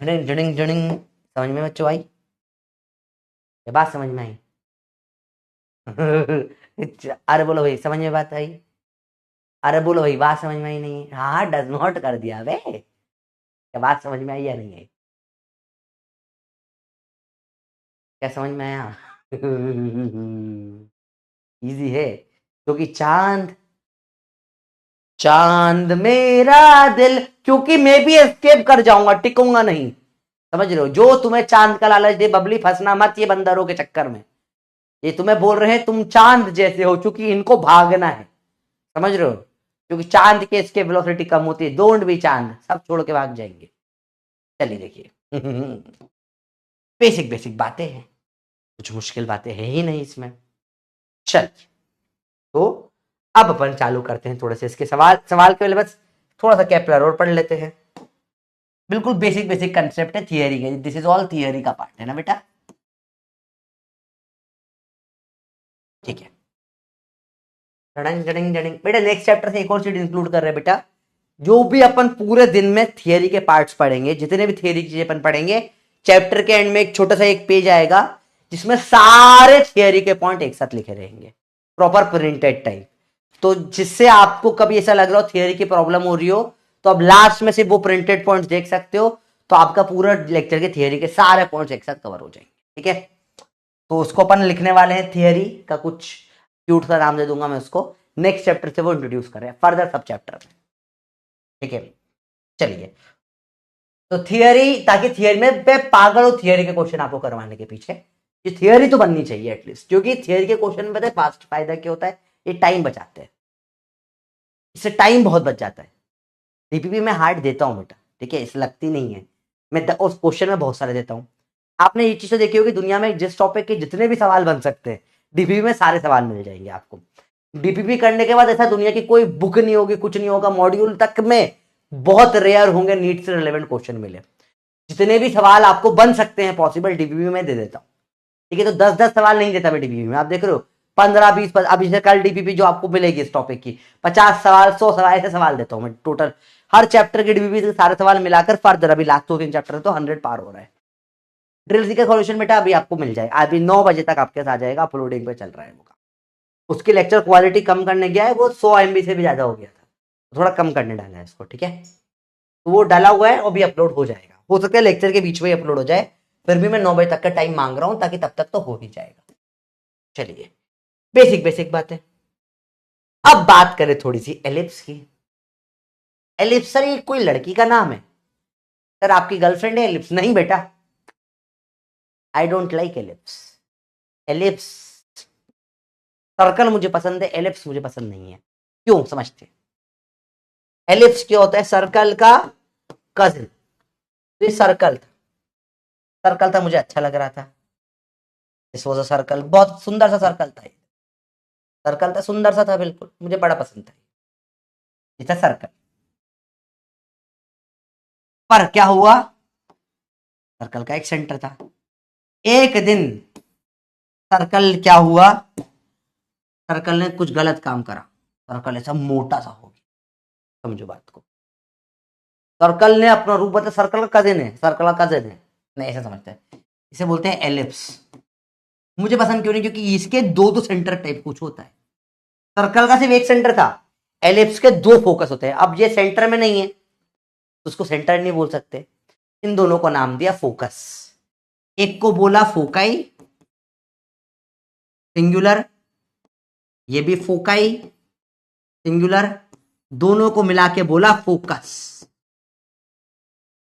जड़िंग जड़िंग जड़िंग, समझ में बच्चों आई? ये बात समझ में आई? अरे बोलो भाई, समझ में बात आई? अरे बोलो भाई, बात समझ में आई नहीं? हाँ डज नॉट कर दिया बे, क्या बात समझ में आई या नहीं आई? क्या समझ में आया? इजी है, क्योंकि चांद चांद मेरा दिल, क्योंकि मैं भी एस्केप कर जाऊंगा, टिकूंगा नहीं। समझ रहे हो? जो तुम्हें चांद का लालच दे, बबली फंसना मत ये बंदरों के चक्कर में। ये तुम्हें बोल रहे हैं तुम चांद जैसे हो, क्योंकि इनको भागना है। समझ रहे हो? क्योंकि चांद के इसके वेलोसिटी कम होती है, डोंट बी चांद, सब छोड़ के भाग जाएंगे। चलिए देखिए। बेसिक बेसिक बातें हैं, कुछ मुश्किल बातें है ही नहीं इसमें। चल, तो अब अपन चालू करते हैं थोड़े से इसके सवाल। सवाल के पहले बस थोड़ा सा केपलर और पढ़ लेते हैं। बिल्कुल बेसिक बेसिक कंसेप्ट है थियरी के, दिस इज ऑल थियरी का पार्ट है ना बेटा। ठीक है, डडिंग डडिंग डडिंग बेटा। नेक्स्ट चैप्टर से एक और चीज इंक्लूड कर रहे हैं बेटा। जो भी अपन पूरे दिन में थियरी के पार्ट्स पढ़ेंगे, जितने भी थियरी की चीजें अपन पढ़ेंगे, चैप्टर के एंड में एक छोटा सा एक पेज आएगा जिसमें सारे थियरी के पॉइंट एक साथ लिखे रहेंगे, प्रॉपर प्रिंटेड टाइप। तो जिससे आपको कभी ऐसा लग रहा हो थियरी की प्रॉब्लम हो रही हो, तो अब लास्ट में से वो प्रिंटेड पॉइंट्स देख सकते हो, तो आपका पूरा लेक्चर के थियरी के सारे पॉइंट्स एक साथ कवर हो जाएंगे। ठीक है, तो उसको अपन लिखने वाले हैं, थियरी का कुछ क्यूट सा नाम दे दूंगा मैं उसको। नेक्स्ट चैप्टर से वो इंट्रोड्यूस कर रहे हैं फर्दर सब चैप्टर में। ठीक है, चलिए। तो थियरी, ताकि थियरी में मैं पागल हूं थियरी के क्वेश्चन आपको करवाने के पीछे, ये थियरी तो बननी चाहिए एटलीस्ट, क्योंकि थियरी के क्वेश्चन में फास्ट फायदा क्या होता है, ये टाइम बचाते हैं, इससे टाइम बहुत बच जाता है। डीपीपी में हार्ड देता हूं बेटा, ठीक है, इसे लगती नहीं है, मैं उस क्वेश्चन में बहुत सारे देता हूं। आपने ये चीज तो देखी होगी, दुनिया में जिस टॉपिक के जितने भी सवाल बन सकते हैं, डीपीपी में सारे सवाल मिल जाएंगे आपको। डीपीपी करने के बाद ऐसा दुनिया की कोई बुक नहीं होगी, कुछ नहीं होगा, मॉड्यूल तक में बहुत रेयर होंगे नीट से रिलेवेंट क्वेश्चन मिले। जितने भी सवाल आपको बन सकते हैं पॉसिबल, डीपीपी में दे देता हूं। ठीक है, तो 10-10 सवाल नहीं देता मैं डीपीपी में, आप देख रहे हो 15-20, अभी से कल डीपीपी जो आपको मिलेगी इस टॉपिक की 50 सवाल 100 सवाल ऐसे सवाल देता हूं मैं टोटल। हर चैप्टर के डीपीपी से सारे सवाल मिलाकर फर्दर, अभी लास्ट 2-3 चैप्टर तो 100 पार हो रहा है। ड्रिल सी का सॉल्यूशन बेटा अभी आपको मिल जाएगा, अभी 9 बजे तक आपके साथ आ जाएगा, अपलोडिंग पे चल रहा है वो। उसकी लेक्चर क्वालिटी कम करने गया है, वो 100 MB से भी ज्यादा हो गया था, थोड़ा कम करने डाला है इसको। ठीक है, तो वो डाला हुआ है, अभी अपलोड हो जाएगा, हो सकता है लेक्चर के बीच में ही अपलोड हो जाए, फिर भी मैं 9 बजे तक का टाइम मांग रहा हूं, ताकि तब तक तो हो ही जाएगा। चलिए, बेसिक बेसिक बातें। अब बात करें थोड़ी सी एलिप्स की। एलिप्स सर ये कोई लड़की का नाम है? सर आपकी गर्लफ्रेंड है एलिप्स? नहीं बेटा, I don't like ellipse. Ellipse, circle मुझे पसंद है, एलिप्स मुझे पसंद नहीं है। क्यों समझते? एलिप्स क्या होता है? सर्कल का कजिन। तो ये सर्कल था, सर्कल था, मुझे अच्छा लग रहा था, इस वॉज अ सर्कल, बहुत सुंदर सा सर्कल था, सर्कल था, सुंदर सा था, बिल्कुल मुझे बड़ा पसंद था, ये था सर्कल। पर क्या हुआ, सर्कल का एक सेंटर था, एक दिन सर्कल क्या हुआ, सर्कल ने कुछ गलत काम करा, सर्कल ऐसा मोटा सा हो गया। समझो बात को, सर्कल ने अपना रूप बदला, सर्कल का कजिन है, सर्कल का कजिन है, नहीं ऐसा समझते हैं, इसे बोलते हैं एलिप्स। मुझे पसंद क्यों नहीं? क्योंकि इसके दो दो सेंटर टाइप कुछ होता है, सर्कल का सिर्फ एक सेंटर था, एलिप्स के दो फोकस होते हैं। अब ये सेंटर में नहीं है तो उसको सेंटर नहीं बोल सकते, इन दोनों को नाम दिया फोकस। एक को बोला फोकाई सिंगुलर, ये भी फोकाई सिंगुलर, दोनों को मिला के बोला फोकस।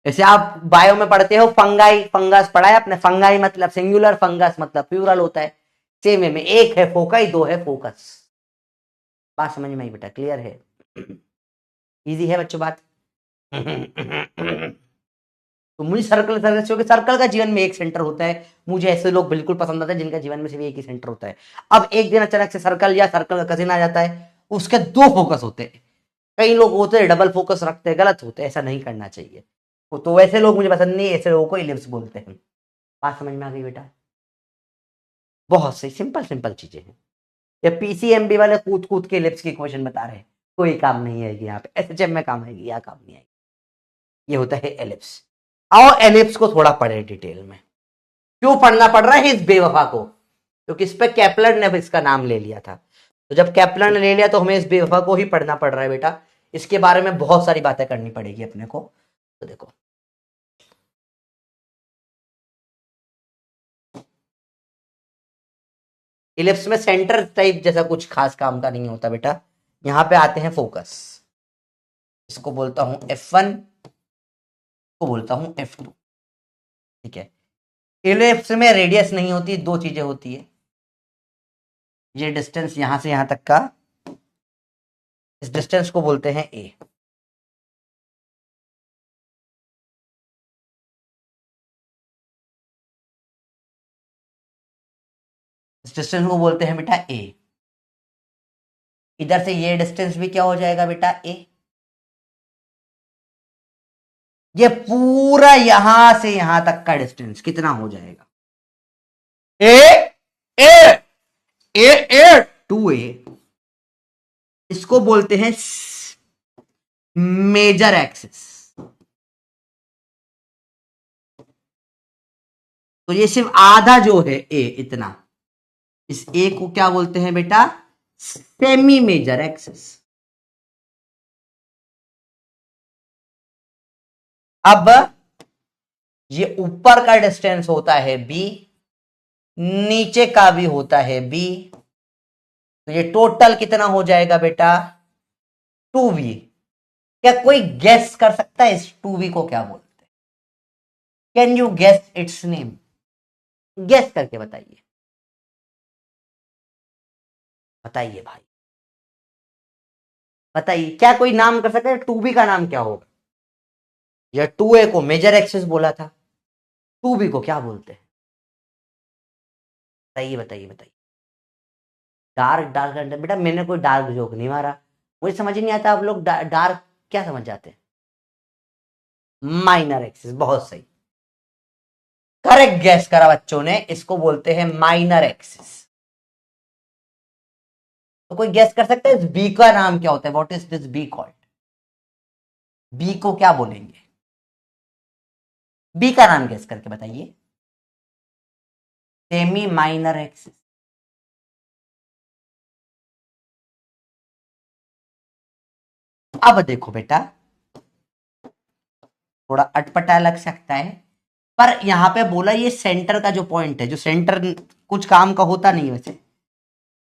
जैसे आप बायो में पढ़ते हो फंगाई, फंगस पढ़ा है आपने, फंगाई मतलब सिंगुलर, फंगस मतलब प्लूरल होता है। सेम वे में एक है फोकाई, दो है फोकस। बात समझ में आई बेटा? क्लियर है? इजी है बच्चों बात? तो मुझे सर्कल सर्कल, क्योंकि सर्कल का जीवन में एक सेंटर होता है, मुझे ऐसे लोग बिल्कुल पसंद आते हैं जिनका जीवन में सिर्फ एक ही सेंटर होता है। अब एक दिन अचानक से सर्कल या सर्कल का कजिन आ जाता है, उसके दो फोकस होते हैं। कई लोग होते हैं डबल फोकस रखते हैं, गलत होते हैं, ऐसा नहीं करना चाहिए। तो वैसे लोग मुझे पसंद नहीं, ऐसे लोगों को इलिप्स बोलते हैं। बात समझ में आ गई बेटा? बहुत सही, सिंपल सिंपल चीजें हैं। ये पीसीएमबी वाले कूद कूद के इलिप्स की क्वेश्चन बता रहे हैं, कोई काम नहीं आएगी यहाँ पे, एसएचएम में काम आएगी, यहाँ काम नहीं आएगी। ये होता है एलिप्स। आओ एलिप्स को थोड़ा पढ़े डिटेल में। क्यों पढ़ना पड़ रहा है इस बेवफा को? क्योंकि इस पे केपलर ने इसका नाम ले लिया था, तो जब केपलर ने ले लिया तो हमें इस बेवफा को ही पढ़ना पड़ रहा है बेटा। इसके बारे में बहुत सारी बातें करनी पड़ेगी अपने को। तो देखो, इलिप्स में सेंटर टाइप जैसा कुछ खास काम का नहीं होता बेटा। यहां पे आते हैं फोकस, इसको बोलता हूं F1, को बोलता हूं F2। ठीक है, इलिप्स में रेडियस नहीं होती, दो चीजें होती है, ये डिस्टेंस यहां से यहां तक का, इस डिस्टेंस को बोलते हैं ए। इस डिस्टेंस को बोलते हैं बेटा ए। इधर से ये डिस्टेंस भी क्या हो जाएगा बेटा ए। ये पूरा यहां से यहां तक का डिस्टेंस कितना हो जाएगा, ए ए ए ए 2a। इसको बोलते हैं मेजर एक्सिस। तो ये सिर्फ आधा जो है ए इतना, इस ए को क्या बोलते हैं बेटा, सेमी मेजर एक्सिस। अब ये ऊपर का डिस्टेंस होता है बी, नीचे का भी होता है बी, तो ये टोटल कितना हो जाएगा बेटा 2b। क्या कोई गेस कर सकता है इस 2b को क्या बोलते हैं? Can you guess its name? Guess करके बताइए, बताइए भाई, बताइए, क्या कोई नाम कर सकता है 2b का नाम क्या होगा? या 2a को मेजर एक्सिस बोला था, 2b को क्या बोलते हैं? बताइए बताइए बताइए। डार्क डार्क बेटा, मैंने कोई डार्क जोक नहीं मारा, मुझे समझ नहीं आता आप लोग डार्क क्या समझ जाते हैं। माइनर एक्सिस, बहुत सही, करेक्ट गैस करा बच्चों ने, इसको बोलते हैं माइनर एक्सिस। तो कोई गैस कर सकता है इस बी का नाम क्या होता है? What is this B called? B को क्या बोलेंगे? बी का नाम गैस करके बताइए। Semi minor axis. अब देखो बेटा, थोड़ा अटपटा लग सकता है, पर यहां पे बोला ये सेंटर का जो पॉइंट है, जो सेंटर कुछ काम का होता नहीं वैसे,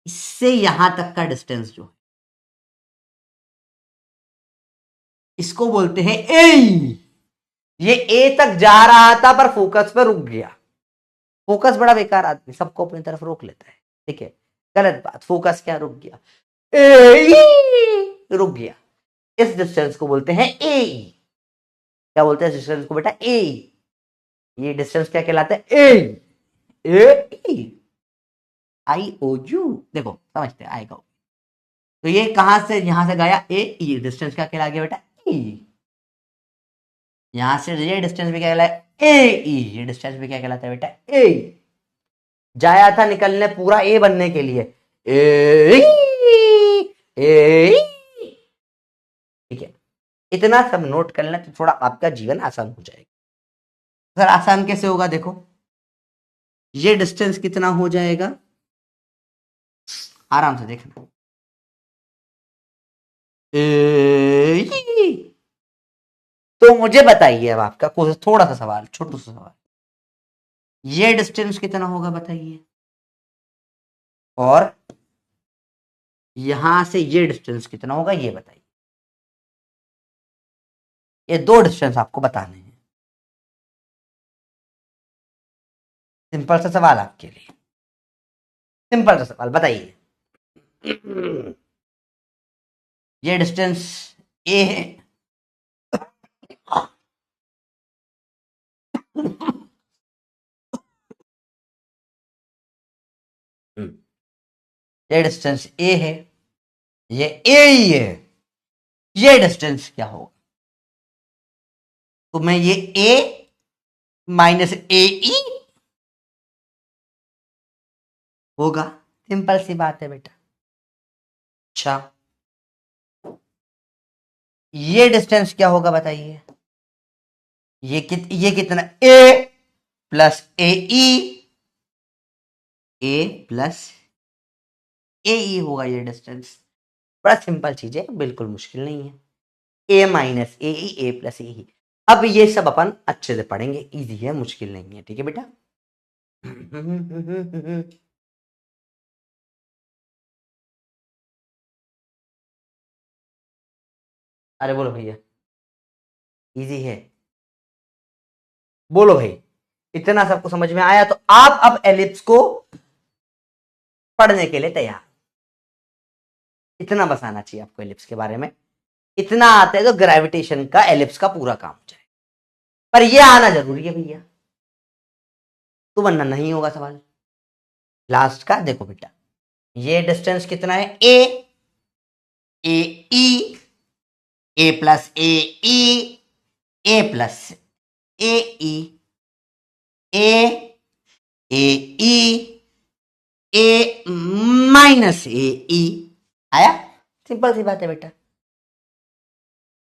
इससे यहां तक का डिस्टेंस जो है, इसको बोलते हैं ए। ये ए तक जा रहा था पर फोकस पे रुक गया। फोकस बड़ा बेकार आदमी, सबको अपनी तरफ रोक लेता है, ठीक है, गलत बात। फोकस क्या, रुक गया, ए रुक गया। इस डिस्टेंस को बोलते हैं ए। क्या बोलते हैं इस डिस्टेंस को बेटा? ए। ये डिस्टेंस क्या कहलाता है? ए ए आई ओ यू। देखो समझते आएगा। तो ये कहां से यहां से गया ए, ये डिस्टेंस क्या कहला गया बेटा? ए। यहां से ये डिस्टेंस भी क्या कहलाता है? ए। ये डिस्टेंस भी क्या कहलाता है बेटा? ए। जाया था निकलने पूरा ए बनने के लिए, ए ए। ठीक है, इतना सब नोट कर लेना तो थोड़ा आपका जीवन आसान हो जाएगा। सर आसान कैसे होगा? देखो, ये डिस्टेंस कितना हो जाएगा, आराम से देखना। तो मुझे बताइए अब आपका कुछ थोड़ा सा सवाल, छोटू सा सवाल, ये डिस्टेंस कितना होगा बताइए, और यहां से ये डिस्टेंस कितना होगा ये बताइए। ये दो डिस्टेंस आपको बताने हैं, सिंपल सा सवाल आपके लिए, सिंपल सा सवाल बताइए। ये डिस्टेंस ए है, ये डिस्टेंस ए है, ये ए ही है, ये डिस्टेंस क्या होगा? तो मैं ये ए माइनस ए ई होगा, सिंपल सी बात है बेटा। अच्छा, ये डिस्टेंस क्या होगा बताइए? ये कितना? ए प्लस ए ई, ए प्लस ए ई होगा ये डिस्टेंस। बड़ा सिंपल चीज है, बिल्कुल मुश्किल नहीं है। ए माइनस ए ई, ए प्लस ए ई। अब ये सब अपन अच्छे से पढ़ेंगे, इजी है, मुश्किल नहीं है, ठीक है बेटा। अरे बोलो भैया, इजी है, बोलो भाई, इतना सबको समझ में आया तो आप अब एलिप्स को पढ़ने के लिए तैयार। इतना बस आना चाहिए आपको एलिप्स के बारे में, इतना आता है तो ग्रेविटेशन का एलिप्स का पूरा काम हो जाए, पर ये आना जरूरी है भैया, तो वरना नहीं होगा सवाल। लास्ट का देखो बेटा, ये डिस्टेंस कितना है, ए ई, ए प्लस ए ई, ए प्लस ए ई, ए ए ई, ए माइनस ए ई, आया, सिंपल सी बात है बेटा।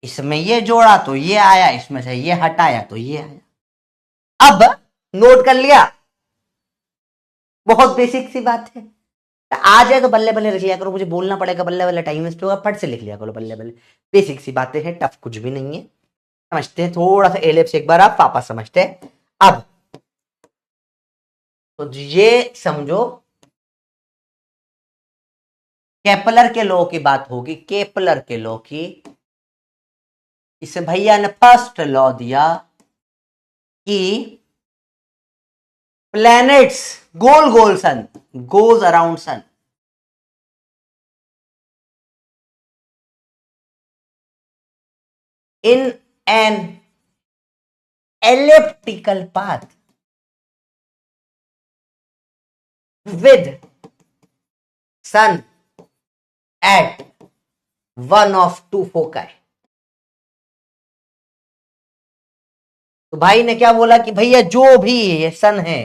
इसमें ये जोड़ा तो ये आया, इसमें से ये हटाया तो ये आया। अब नोट कर लिया, बहुत बेसिक सी बात है, आ जाए तो बल्ले बल्ले लिख लिया करो, मुझे बोलना पड़ेगा बल्ले बल्ले, टाइम वेस्ट होगा, फट से लिख लिया करो बल्ले बल्ले। बेसिक सी बातें हैं, टफ कुछ भी नहीं है, समझते हैं थोड़ा सा एलिप्स एक बार आप वापस समझते हैं। अब तो ये समझो केपलर के लॉ की बात होगी, केपलर के लॉ की। इसे भैया ने फर्स्ट लॉ दिया कि प्लैनेट्स गोल गोल sun goes around sun, in an elliptical path with sun at one of two foci। तो भाई ने क्या बोला कि भैया जो भी ये सन है,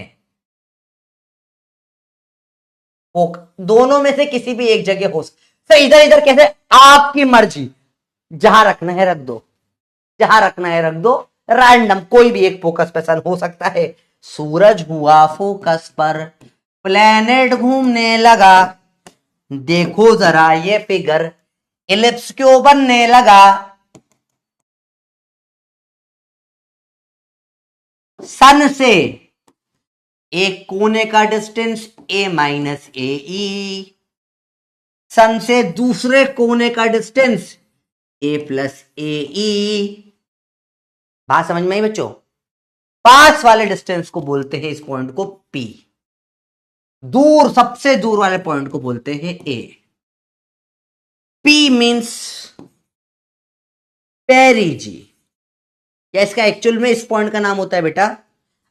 दोनों में से किसी भी एक जगह हो सकता, इधर इधर कैसे, आपकी मर्जी, जहां रखना है रख दो, जहां रखना है रख दो, रैंडम कोई भी एक फोकस पे सन हो सकता है। सूरज हुआ फोकस पर, प्लेनेट घूमने लगा, देखो जरा ये फिगर इलिप्स क्यों बनने लगा। सन से एक कोने का डिस्टेंस ए माइनस ए ई, सन से दूसरे कोने का डिस्टेंस ए प्लस ए ई। बात समझ में आई बच्चों, पास वाले डिस्टेंस को बोलते हैं इस पॉइंट को पी, दूर सबसे दूर वाले पॉइंट को बोलते हैं ए। पी मींस पेरिजी, क्या इसका एक्चुअल में इस पॉइंट का नाम होता है बेटा।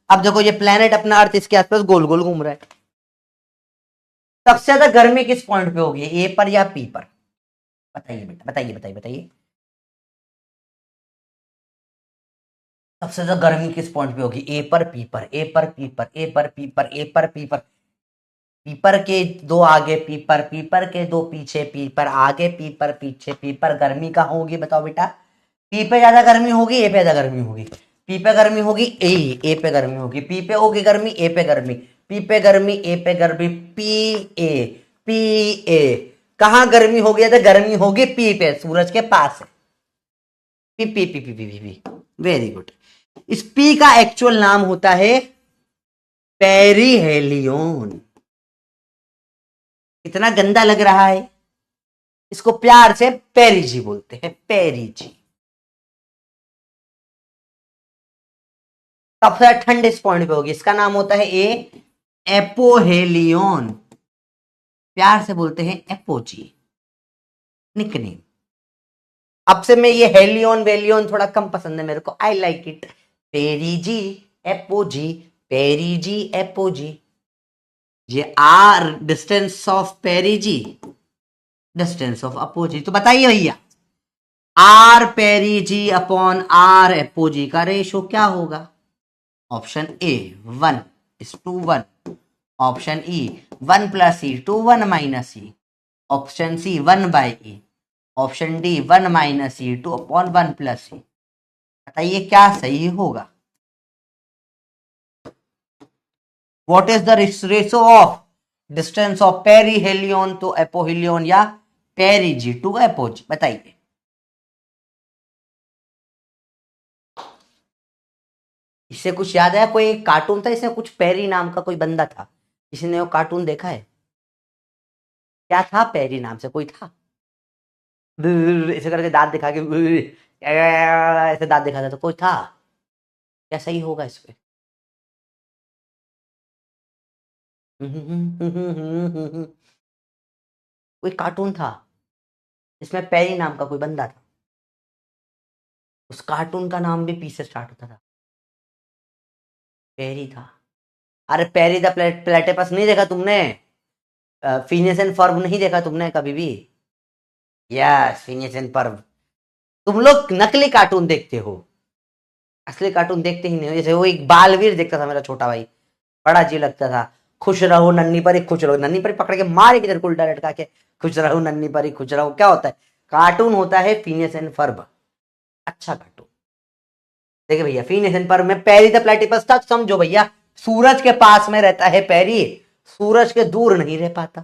अब देखो ये प्लेनेट अपना अर्थ इसके आसपास गोल गोल घूम रहा है, सबसे ज्यादा गर्मी किस पॉइंट पे होगी, ए पर या पी पर, बताइए बेटा, बताइए बताइए बताइए, सबसे ज्यादा गर्मी किस पॉइंट पे होगी, ए पर पी पर, ए पर पी पर, ए पर पी पर, ए पर पी पर, पीपर के दो आगे पीपर, पीपर के दो पीछे पीपर, आगे पीपर पीछे पीपर। गर्मी कहां होगी बताओ बेटा, पी पे ज्यादा गर्मी होगी, ए पे ज्यादा गर्मी होगी, पी पे गर्मी होगी, ए पे गर्मी होगी, पी पे होगी गर्मी, ए पे गर्मी, पी पे गर्मी, ए पे गर्मी, पी ए, पी ए। कहां गर्मी होगी, तो गर्मी होगी पी पे, सूरज के पास है, P P P P P P. Very good. इस पी का एक्चुअल नाम होता है पेरिहेलियन। इतना गंदा लग रहा है, इसको प्यार से पेरिजी बोलते हैं, पेरिजी। सबसे ठंड इस पॉइंट पे होगी, इसका नाम होता है ए एपोहेलियन, प्यार से बोलते हैं एपोजी, निकनेम। अब से मैं ये हेलियन वेलियन थोड़ा कम पसंद है मेरे को, I like it, perigee apogee, perigee apogee. ये R distance of perigee, distance of apogee. तो बताइए भैया R perigee upon R apogee का रेशो क्या होगा। Option A 1:1, option E 1+e 2 1 -e, option C 1/e, option D 1 - e 2/1+e। बताइए क्या सही होगा। What is the ratio of distance of perihelion to apohelion या perigi to apogee, बताइए। इससे कुछ याद है, कोई कार्टून था इसमें कुछ पेरी नाम का कोई बंदा था, किसी ने वो कार्टून देखा है, क्या था पेरी नाम से कोई था, ऐसे करके दांत दिखा के ऐसे दांत दिखाता, तो कोई था क्या सही होगा इस पे? कोई कार्टून था जिसमें पेरी नाम का कोई बंदा था, उस कार्टून का नाम भी पी से स्टार्ट होता था, पेरी था। अरे पेरी द प्लेटिपस नहीं देखा तुमने? फिनियस एंड फर्ब नहीं देखा तुमने कभी भी? Yes, Phineas and Ferb. तुम लोग नकली कार्टून देखते हो, असली कार्टून देखते ही नहीं हो। जैसे वो एक बालवीर देखता था मेरा छोटा भाई, बड़ा अजीब लगता था। खुश रहो नन्ही परी, खुश रहो, नन्ही परी पकड़ के मारे किधर को उल्टा लटका के, खुश रहो नन्ही परी खुश रहो। क्या होता है? कार्टून होता है फिनियस एंड फर्ब, अच्छा कार्टून। देखिए भैया, फिनियस एंड फर्ब में पेरी द प्लेटिपस था, समझो भैया, सूरज के पास में रहता है पेरी, सूरज के दूर नहीं रह पाता,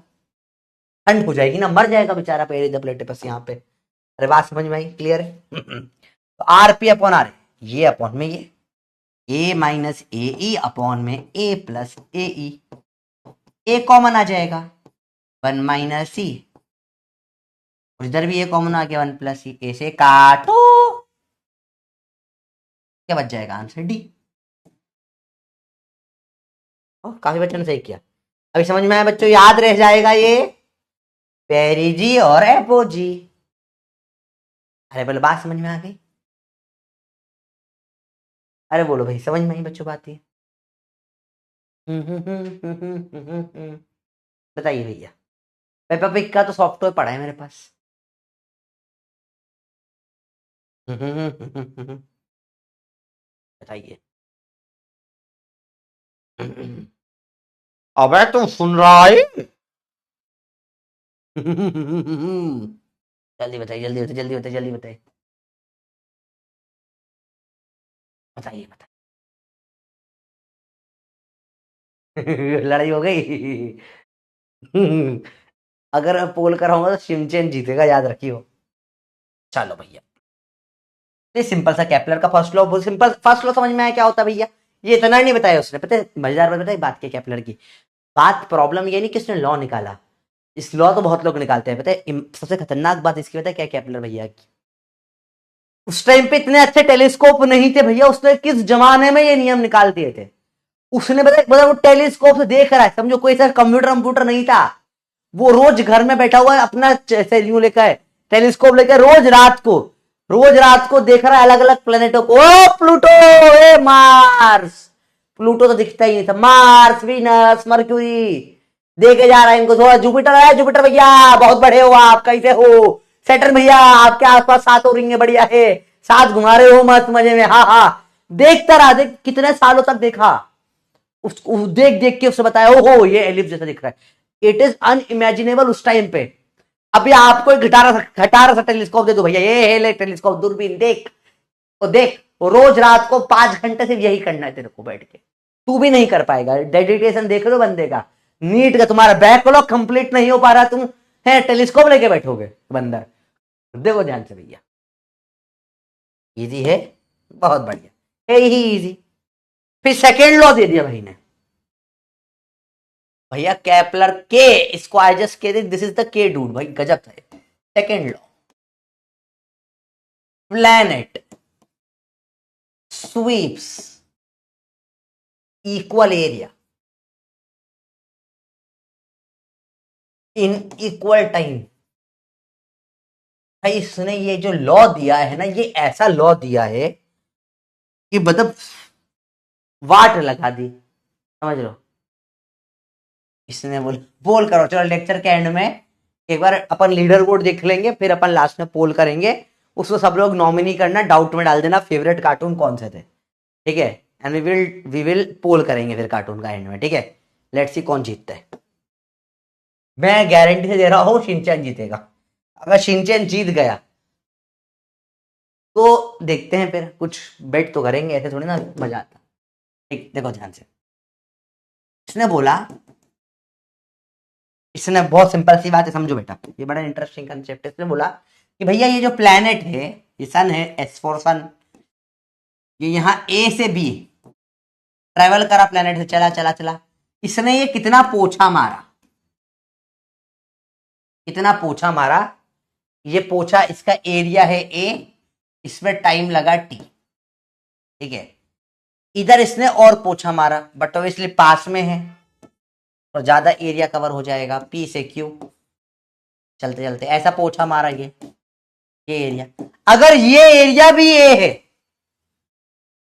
ठंड हो जाएगी ना, मर जाएगा बेचारा पेरी द प्लेटिपस यहाँ पे। अरे बात समझ में आई? क्लियर है? तो आर पी अपॉन आर, ये अपॉन में ये ए माइनस ए ई अपॉन में ए प्लस ए ई, ए कॉमन आ जाएगा, 1 - सी, इधर भी ए कॉमन आ गया, 1 + सी, ए से काटो, क्या बच जाएगा? Answer D. काफी बच्चों ने सही किया। अभी समझ में आया बच्चों? याद रह जाएगा ये, पेरी जी और एपो जी। अरे बोलो, बात समझ में आ गई? अरे बोलो भाई, समझ में आई बच्चों बात ये? बताइए भैया। पेपा पिग का तो सॉफ्टवेयर पड़ा है मेरे पास। बताइए। अबे तुम सुन रहा है? जल्दी बताइए, जल्दी बताइए, जल्दी बताइए, जल्दी बताइए, बताइए, बताइए। लड़ाई हो गई। अगर मैं पोल कराऊंगा तो शिनचैन जीतेगा, याद रखियो। चलो भैया, ये सिंपल सा केपलर का first law, simple first law समझ में आया क्या होता है भैया? ये इतना नहीं बताया उसने, पता है मजेदार बात बताई बात की केपलर की। बात प्रॉब्लम ये नहीं कि उसने लॉ निकाला, इस लॉ तो बहुत लोग निकालते हैं, पता है सबसे खतरनाक बात इसकी पता है क्या? केपलर भैया की, उस टाइम पे इतने अच्छे टेलीस्कोप नहीं थे भैया, उसने किस जमाने में ये नियम निकाल दिए थे। उसने बताया वो टेलीस्कोप से देख रहा है, समझो कोई सा कंप्यूटर कंप्यूटर नहीं था, वो रोज घर में बैठा हुआ है अपना यूं लेकर, टेलीस्कोप लेकर, रोज रात को देख रहा है अलग अलग प्लेनेटों को। ओ प्लूटो, ए मार्स, प्लूटो तो दिखता ही नहीं था, मार्स, वीनस, मर्क्यूरी, देखे जा रहा है इनको। थोड़ा जुपिटर है, जुपिटर भैया बहुत बड़े हो आप, कैसे हो? सैटर्न भैया आपके आसपास 7 और रिंगे, बढ़िया है, 7 घुमा रहे हो मस्त मजे में, हाँ हाँ। देखता रहा, देख कितने सालों तक देखा, देख देख के उससे बताया, ओहो ये एलिप्स जैसा दिख रहा है। इट इज अनइमेजिनेबल उस टाइम पे। अभी आपको एक घटारा सा टेलीस्कोप दे दो भैया, ये ले टेलीस्कोप, दूरबीन, देख वो, देख वो, रोज रात को 5 घंटे से यही करना है तेरे को बैठ के, तू भी नहीं कर पाएगा। डेडिकेशन देख लो बंदे का, नीट का तुम्हारा बैकलॉग कंप्लीट नहीं हो पा रहा, तुम है टेलीस्कोप लेके बैठोगे बंदर। देखो ध्यान से भैया, इजी है, बहुत बढ़िया है, यही इजी। फिर सेकेंड लॉ दे दिया भाई ने, भैया केपलर के, इसको आई जस्ट के, दिस इज द के डूड, भाई गजब था। Second law, planet sweeps equal area in equal time. भाई इसने ये जो लॉ दिया है ना, ये ऐसा लॉ दिया है कि मतलब वाट लगा दी, समझ लो। इसने बोल करो, चलो लेक्चर के एंड में एक बार अपन लीडर बोर्ड देख लेंगे, फिर अपन लास्ट में पोल करेंगे, उसको सब लोग नॉमिनी करना, डाउट में डाल देना फेवरेट कार्टून कौन से थे, ठीक है? एंड वी विल पोल करेंगे फिर कार्टून का एंड में, ठीक है? लेट्स सी कौन जीतता है। मैं गारंटी से दे रहा हूं शिनचैन जीतेगा। अगर शिनचैन जीत गया तो देखते हैं, फिर कुछ बेट तो करेंगे, ऐसे थोड़ी ना मजा आता। ठीक, देखो ध्यान से, इसने बोला, इसने बहुत सिंपल सी बात है, समझो बेटा, ये बड़ा इंटरेस्टिंग कंसेप्ट है। इसने बोला कि भैया ये जो प्लेनेट है, ये सन है, एस फॉर सन, ये यहाँ ए से बी ट्रेवल करा, प्लेनेट से चला चला चला, इसने ये कितना पोछा मारा, कितना पोछा मारा, ये पोछा, इसका एरिया है ए, इसमें टाइम लगा टी, ठीक है। इधर इसने और पोछा मारा, बट ऑब्वियसली पास में है और ज्यादा एरिया कवर हो जाएगा, पी से क्यू, चलते चलते ऐसा पोछा मारा ये एरिया। अगर ये एरिया भी ए है,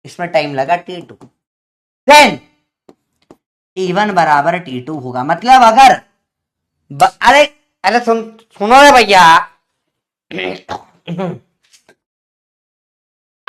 इसमें टाइम लगा T2, देन T1 बराबर T2 होगा। मतलब अगर अरे अरे सुनो रे भैया,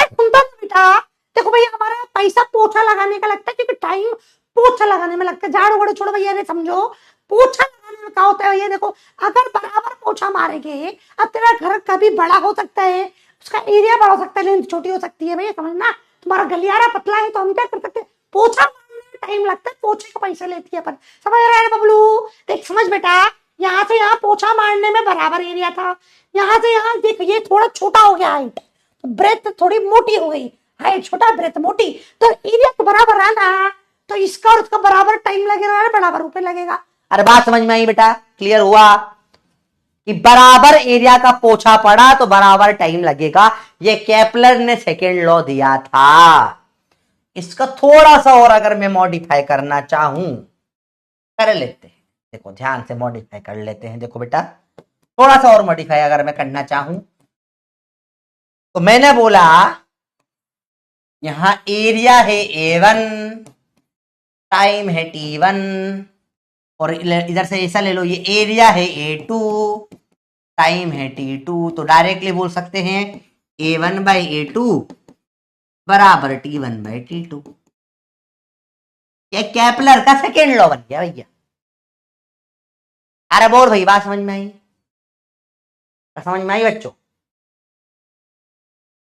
सुनता बेटा, देखो भैया हमारा पैसा पोछा लगाने का लगता है, क्योंकि टाइम पोछा लगाने में लगता है, झाड़ू वाड़ू छोड़ो भैया, ने समझो पोछा लगाने में क्या होता है भैया। देखो अगर बराबर पोछा मारेंगे, अब तेरा घर कभी बड़ा हो सकता है, उसका एरिया बड़ा हो सकता है, लेकिन छोटी हो सकती है भैया, समझना। तुम्हारा गलियारा पतला है तो हम क्या कर सकते हैं, पोछा मारने में टाइम लगता है, पोछे का पैसा लेती है अपन, समझ रहा है बबलू। देख समझ बेटा, यहाँ से यहाँ पोछा मारने में बराबर एरिया था, यहाँ से यहाँ देख ये थोड़ा छोटा हो गया हाइट, तो ब्रेथ थोड़ी मोटी हो गई, हाइट छोटा ब्रेथ मोटी, तो एरिया तो बराबर रहा ना, तो इसका और उसका बराबर टाइम लगेगा, बराबर रुपए लगेगा। अरे बात समझ में आई बेटा, क्लियर हुआ कि बराबर एरिया का पोछा पड़ा तो बराबर टाइम लगेगा। ये केपलर ने सेकेंड लॉ दिया था। इसका थोड़ा सा और अगर मैं मॉडिफाई करना चाहूं, कर लेते हैं, देखो ध्यान से मॉडिफाई कर लेते हैं। देखो बेटा थोड़ा सा और मॉडिफाई अगर मैं करना चाहूं, तो मैंने बोला यहां एरिया है A1, टाइम है T1, और इधर से ऐसा ले लो, ये एरिया है A2, टाइम है T2, तो डायरेक्टली बोल सकते हैं A1/A2 बराबर T1/T2। ये केपलर का सेकेंड लॉ बन गया भैया। अरे बोल भाई, बात समझ में आई? समझ में आई बच्चों?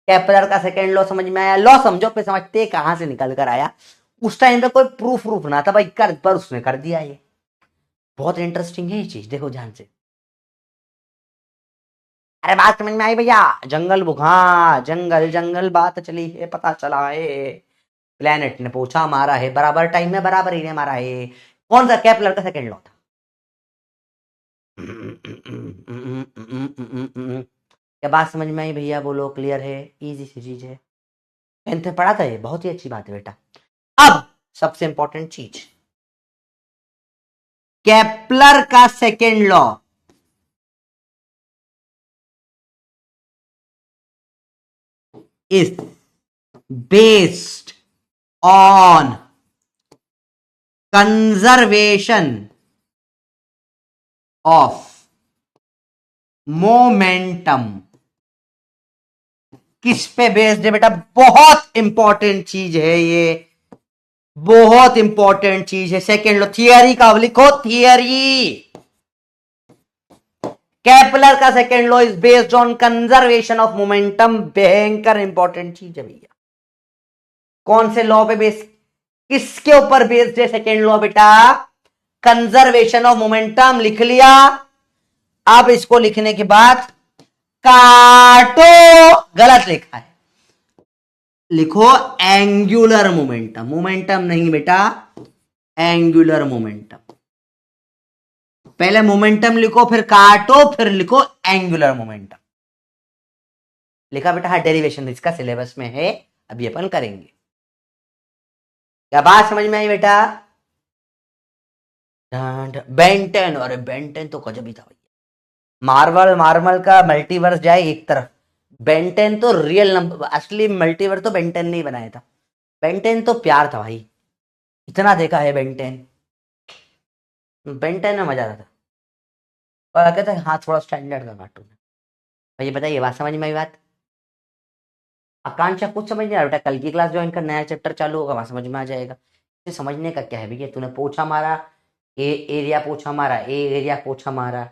केपलर का सेकेंड लॉ समझ में आया? लॉ समझो फिर समझते कहां से निकल कर आया। उस टाइम पे कोई प्रूफ ना था भाई, कर पर उसने कर दिया। ये बहुत इंटरेस्टिंग है ये चीज, देखो ध्यान से। अरे बात समझ में आई भैया? जंगल बुक, हाँ जंगल जंगल बात चली है, पता चला है प्लेनेट ने पूछा मारा है, बराबर टाइम में बराबर ही ने मारा है। कौन सा? केपलर का सेकेंड लॉ था। क्या बात समझ में आई भैया? बोलो, क्लियर है? इजी सी चीज है, टेंथ में पढ़ा था ये, बहुत ही अच्छी बात है बेटा। अब सबसे इंपॉर्टेंट चीज, केपलर का second law is based on conservation of momentum। किस पे बेस्ड है बेटा? बहुत इंपॉर्टेंट चीज है ये, बहुत इंपॉर्टेंट चीज है। सेकेंड लॉ थियरी का लिखो, थियरी। केपलर का second law is based on conservation of momentum. भयंकर इंपॉर्टेंट चीज है भैया। कौन से लॉ पे बेस, किसके ऊपर बेस्ड है सेकेंड लॉ बेटा? Conservation of momentum. लिख लिया? अब इसको लिखने के बाद काटो, गलत लिखा है, लिखो एंगुलर मोमेंटम। मोमेंटम नहीं बेटा, एंगुलर मोमेंटम। पहले मोमेंटम लिखो, फिर काटो, फिर लिखो एंगुलर मोमेंटम। लिखा बेटा? हाँ, डेरिवेशन इसका सिलेबस में है, अभी अपन करेंगे। क्या बात समझ में आई बेटा? बेंटेन, अरे बेंटेन तो गजब ही था भैया। मार्वल का मल्टीवर्स जाए एक तरफ, बेंटेन तो रियल नंबर, असली मल्टीवर्स तो बेंटेन ने ही बनाया था। बेंटेन तो प्यार था भाई, इतना देखा है बेंटेन। बेंटेन में मजा आता था, और कहते हाँ थोड़ा स्टैंडर्ड का कार्टून है। भाई बताइए, बात समझ में आई? बात आकांक्षा कुछ समझ नहीं आ रहा बेटा, कल की क्लास ज्वाइन कर, नया चैप्टर चालू होगा, वहां समझ में आ जाएगा। इसे समझने का क्या है भैया? तूने पोछा मारा, ए एरिया पोछा मारा, ए एरिया पोछा मारा,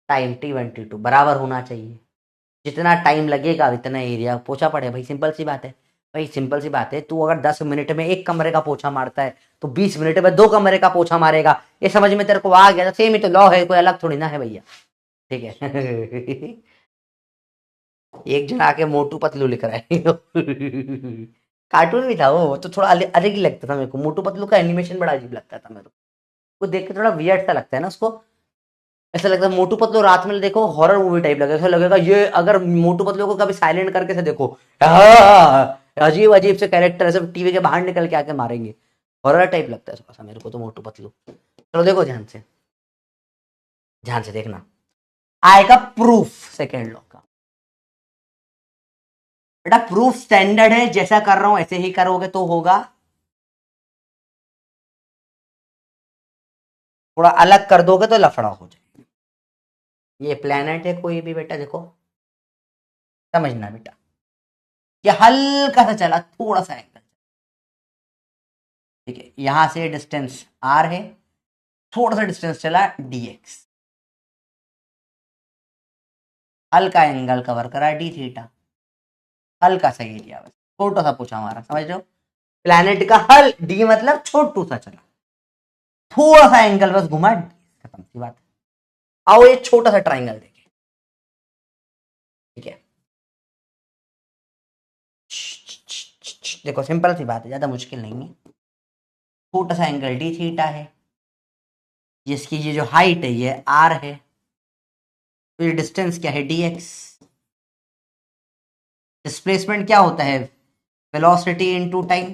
टाइम T1/T2 बराबर होना चाहिए। जितना टाइम लगेगा इतना एरिया पोछा पड़े भाई, सिंपल सी बात है भाई, सिंपल सी बात है। तू अगर 10 मिनट में एक कमरे का पोछा मारता है, तो 20 मिनट में 2 कमरे का पोछा मारेगा। ये समझ में तेरे को आ गया? तो सेम ही तो लॉ है, कोई अलग थोड़ी ना है भैया, ठीक है। एक जन आके मोटू पतलू लिख रहा है। कार्टून भी था वो तो, थोड़ा अलग ही लगता था मेरे को। मोटू पतलू का एनिमेशन बड़ा अजीब लगता था मेरे को देख के, थोड़ा वियर्ड सा लगता है ना उसको। ऐसा लगता है मोटू पतलू रात में देखो हॉरर मूवी टाइप लगेगा, ऐसा लगेगा ये अगर मोटू पतलू को कभी साइलेंट करके से देखो, अजीब अजीब से कैरेक्टर ऐसे टीवी के बाहर निकल के आके मारेंगे, हॉरर टाइप लगता है थोड़ा सा मेरे को तो मोटू पतलू। चलो देखो ध्यान से देखना, आएगा प्रूफ सेकेंड लॉ का। बेटा प्रूफ स्टैंडर्ड है, जैसा कर रहा हूं ऐसे ही करोगे तो होगा, थोड़ा अलग कर दोगे तो लफड़ा हो जाए। ये प्लेनेट है कोई भी बेटा, देखो समझना बेटा, ये हल्का सा चला, थोड़ा सा एंगल, ठीक है, यहां से डिस्टेंस आर है, थोड़ा सा डिस्टेंस चला dx, हल्का एंगल कवर करा डी थीटा, हल्का सा एरिया, बस छोटा सा पूछा हमारा, समझ लो प्लैनेट का हल, डी मतलब छोटू सा चला, थोड़ा सा एंगल बस घुमा, खत्म सी बात। आओ ये छोटा सा ट्राइंगल देखिए, ठीक है, देखो सिंपल सी बात है, ज्यादा मुश्किल नहीं है, छोटा सा एंगल डी थीटा है, जिसकी ये जो हाइट है ये आर है, तो ये डिस्टेंस क्या है dx, डिस्प्लेसमेंट क्या होता है वेलोसिटी इनटू टाइम,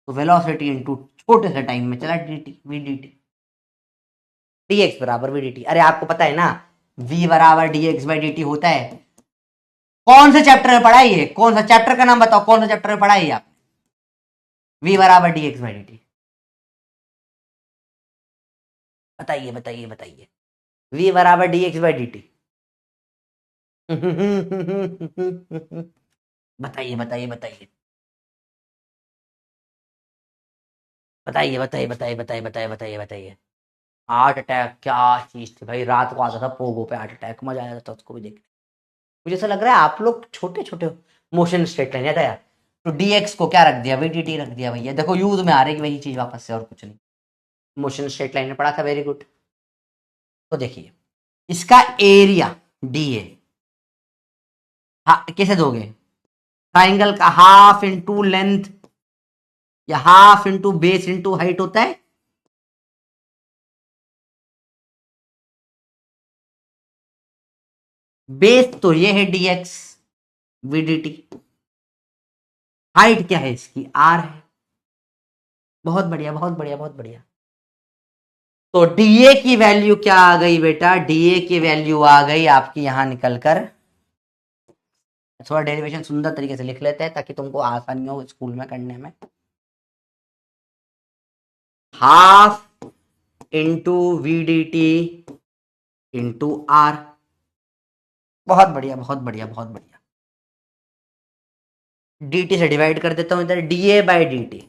तो वेलोसिटी इनटू छोटे से टाइम में चला dt vdt, dx बराबर vdt, अरे आपको पता है ना v बराबर dx बाई dt होता है, कौन से चैप्टर में पढ़ाई है, कौन सा चैप्टर का नाम बताओ, कौन सा चैप्टर में पढ़ाई है आप, v बराबर dx बाई dt, बताइए बताइए बताइए, v बराबर dx बाई dt, बताइए बताइए बताइए बताइए बताइए बताइए बताइए बताइए बताइए बताइए। हार्ट अटैक क्या चीज थी भाई, रात को आता था पोगो पे हार्ट अटैक, मजा आया था उसको भी देखने। मुझे ऐसा लग रहा है आप लोग छोटे छोटे मोशन स्ट्रेट लाइन, याद आया तो dx को क्या रख दिया vdt रख दिया भैया, देखो यूज में आ रही वही चीज वापस से और कुछ नहीं, मोशन स्ट्रेट लाइन में पढ़ा था, वेरी गुड। तो देखिए इसका एरिया डी ए, कैसे दोगे, ट्राइंगल का हाफ इंटू लेंथ या half into base into height होता है, बेस तो ये है dx vdt, हाइट क्या है इसकी r है, बहुत बढ़िया बहुत बढ़िया बहुत बढ़िया। तो dA की वैल्यू क्या आ गई बेटा, dA की वैल्यू आ गई आपकी यहां निकलकर, थोड़ा डेरिवेशन सुंदर तरीके से लिख लेते हैं ताकि तुमको आसानी हो स्कूल में करने में, half into vdt into r, बहुत बढ़िया बहुत बढ़िया बहुत बढ़िया, dt से डिवाइड कर देता हूं इधर, dA बाई dt,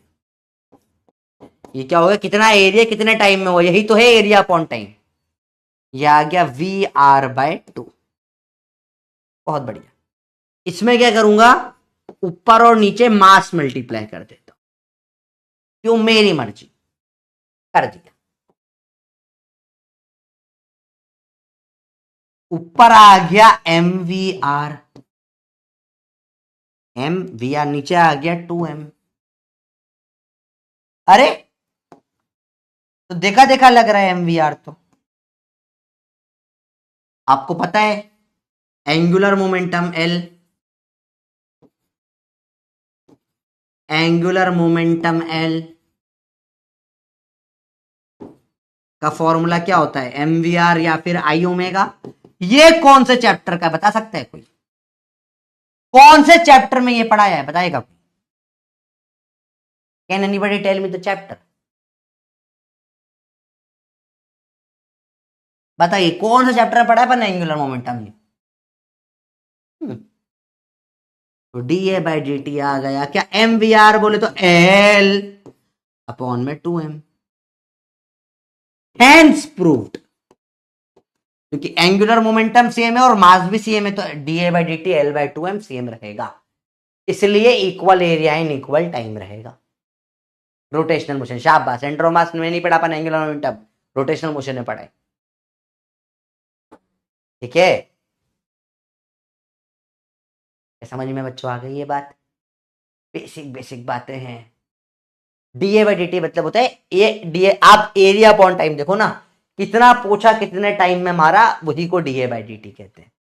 ये क्या होगा, कितना एरिया कितने टाइम में हुआ, यही तो है एरिया अपॉन टाइम, ये आ गया वी आर बाय 2, बहुत बढ़िया। इसमें क्या करूंगा, ऊपर और नीचे मास मल्टीप्लाई कर देता हूं, क्यों मेरी मर्जी, कर दिया, ऊपर आ गया M V R, M V R नीचे आ गया 2m, अरे तो देखा देखा लग रहा है एम वी आर, तो आपको पता है angular momentum L, angular momentum L का फॉर्मूला क्या होता है, एम वी आर या फिर आई ओमेगा, ये कौन से चैप्टर का बता सकता है कोई, कौन से चैप्टर में ये पढ़ाया है बताएगा, can anybody tell me the chapter, बताइए कौन सा चैप्टर में पढ़ा है अपन एंगुलर मोमेंटम, तो D A by D T आ गया क्या, एम वी आर बोले तो एल अपॉन में 2m, हैंस प्रूव्ड, क्योंकि एंगुलर मोमेंटम सेम है और मास भी सेम है, तो D A by D T L by 2m same रहेगा, इसलिए equal area in equal time रहेगा। रोटेशनल मोशन, शाबाश, सेंटर ऑफ मास में नहीं पढ़ा अपन एंगुलर मोमेंटम, रोटेशनल मोशन में पढ़ा है, ठीक है, समझ में बच्चों आ गई ये बात, बेसिक बेसिक बातें हैं, डीए बाई डी टी मतलब होता है ए डी। आप एरिया अपॉन टाइम देखो ना, कितना पोछा कितने टाइम में मारा, वही को डीए बाई डी टी कहते हैं।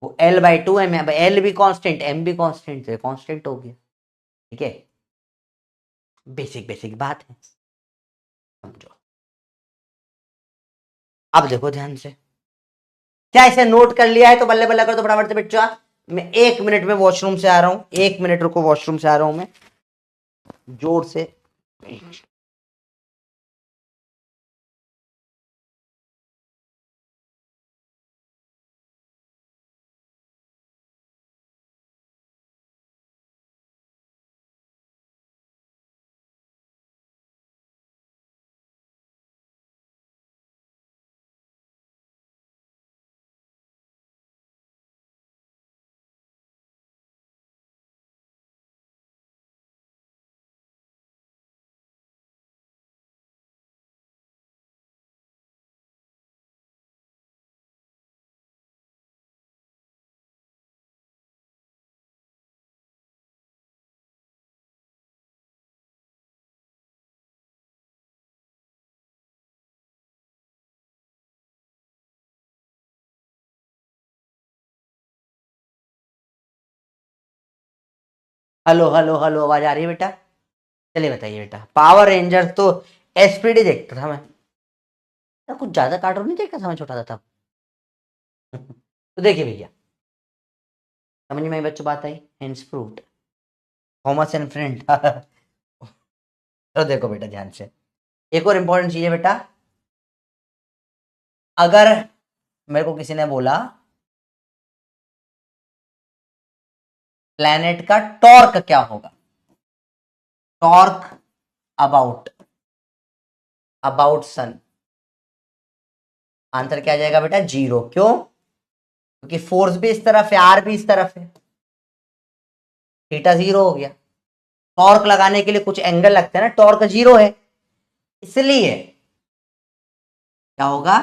वो L by two M, L भी कांस्टेंट एम भी कांस्टेंट, तो कांस्टेंट हो गया। ठीक है, बेसिक बेसिक बात है, समझो। अब देखो ध्यान से, क्या इसे नोट कर लिया है तो बल्ले बल्ले कर दो फटाफट से बच्चा। मैं 1 मिनट में वॉशरूम से आ रहा हूं, 1 मिनट रुको, वॉशरूम से आ रहा हूं मैं जोर से। हेलो हेलो हेलो, आवाज आ रही है बेटा? चलिए बताइए बेटा। पावर रेंजर्स तो एसपीडी देखता था मैं, तो कुछ ज्यादा कार्टून नहीं देखता था मैं छोटा था तब। तो देखिए भैया, समझ में बच्चों बात आई, hence proved, Thomas and friend. तो देखो बेटा ध्यान से, एक और इंपॉर्टेंट चीज है बेटा। अगर मेरे को किसी ने बोला प्लेनेट का टॉर्क क्या होगा, torque about about sun, answer क्या आ जाएगा बेटा? 0। क्यों? क्योंकि फोर्स भी इस तरफ है, आर भी इस तरफ है, थीटा 0 हो गया। टॉर्क लगाने के लिए कुछ एंगल लगते हैं ना, टॉर्क 0 है, इसलिए क्या होगा?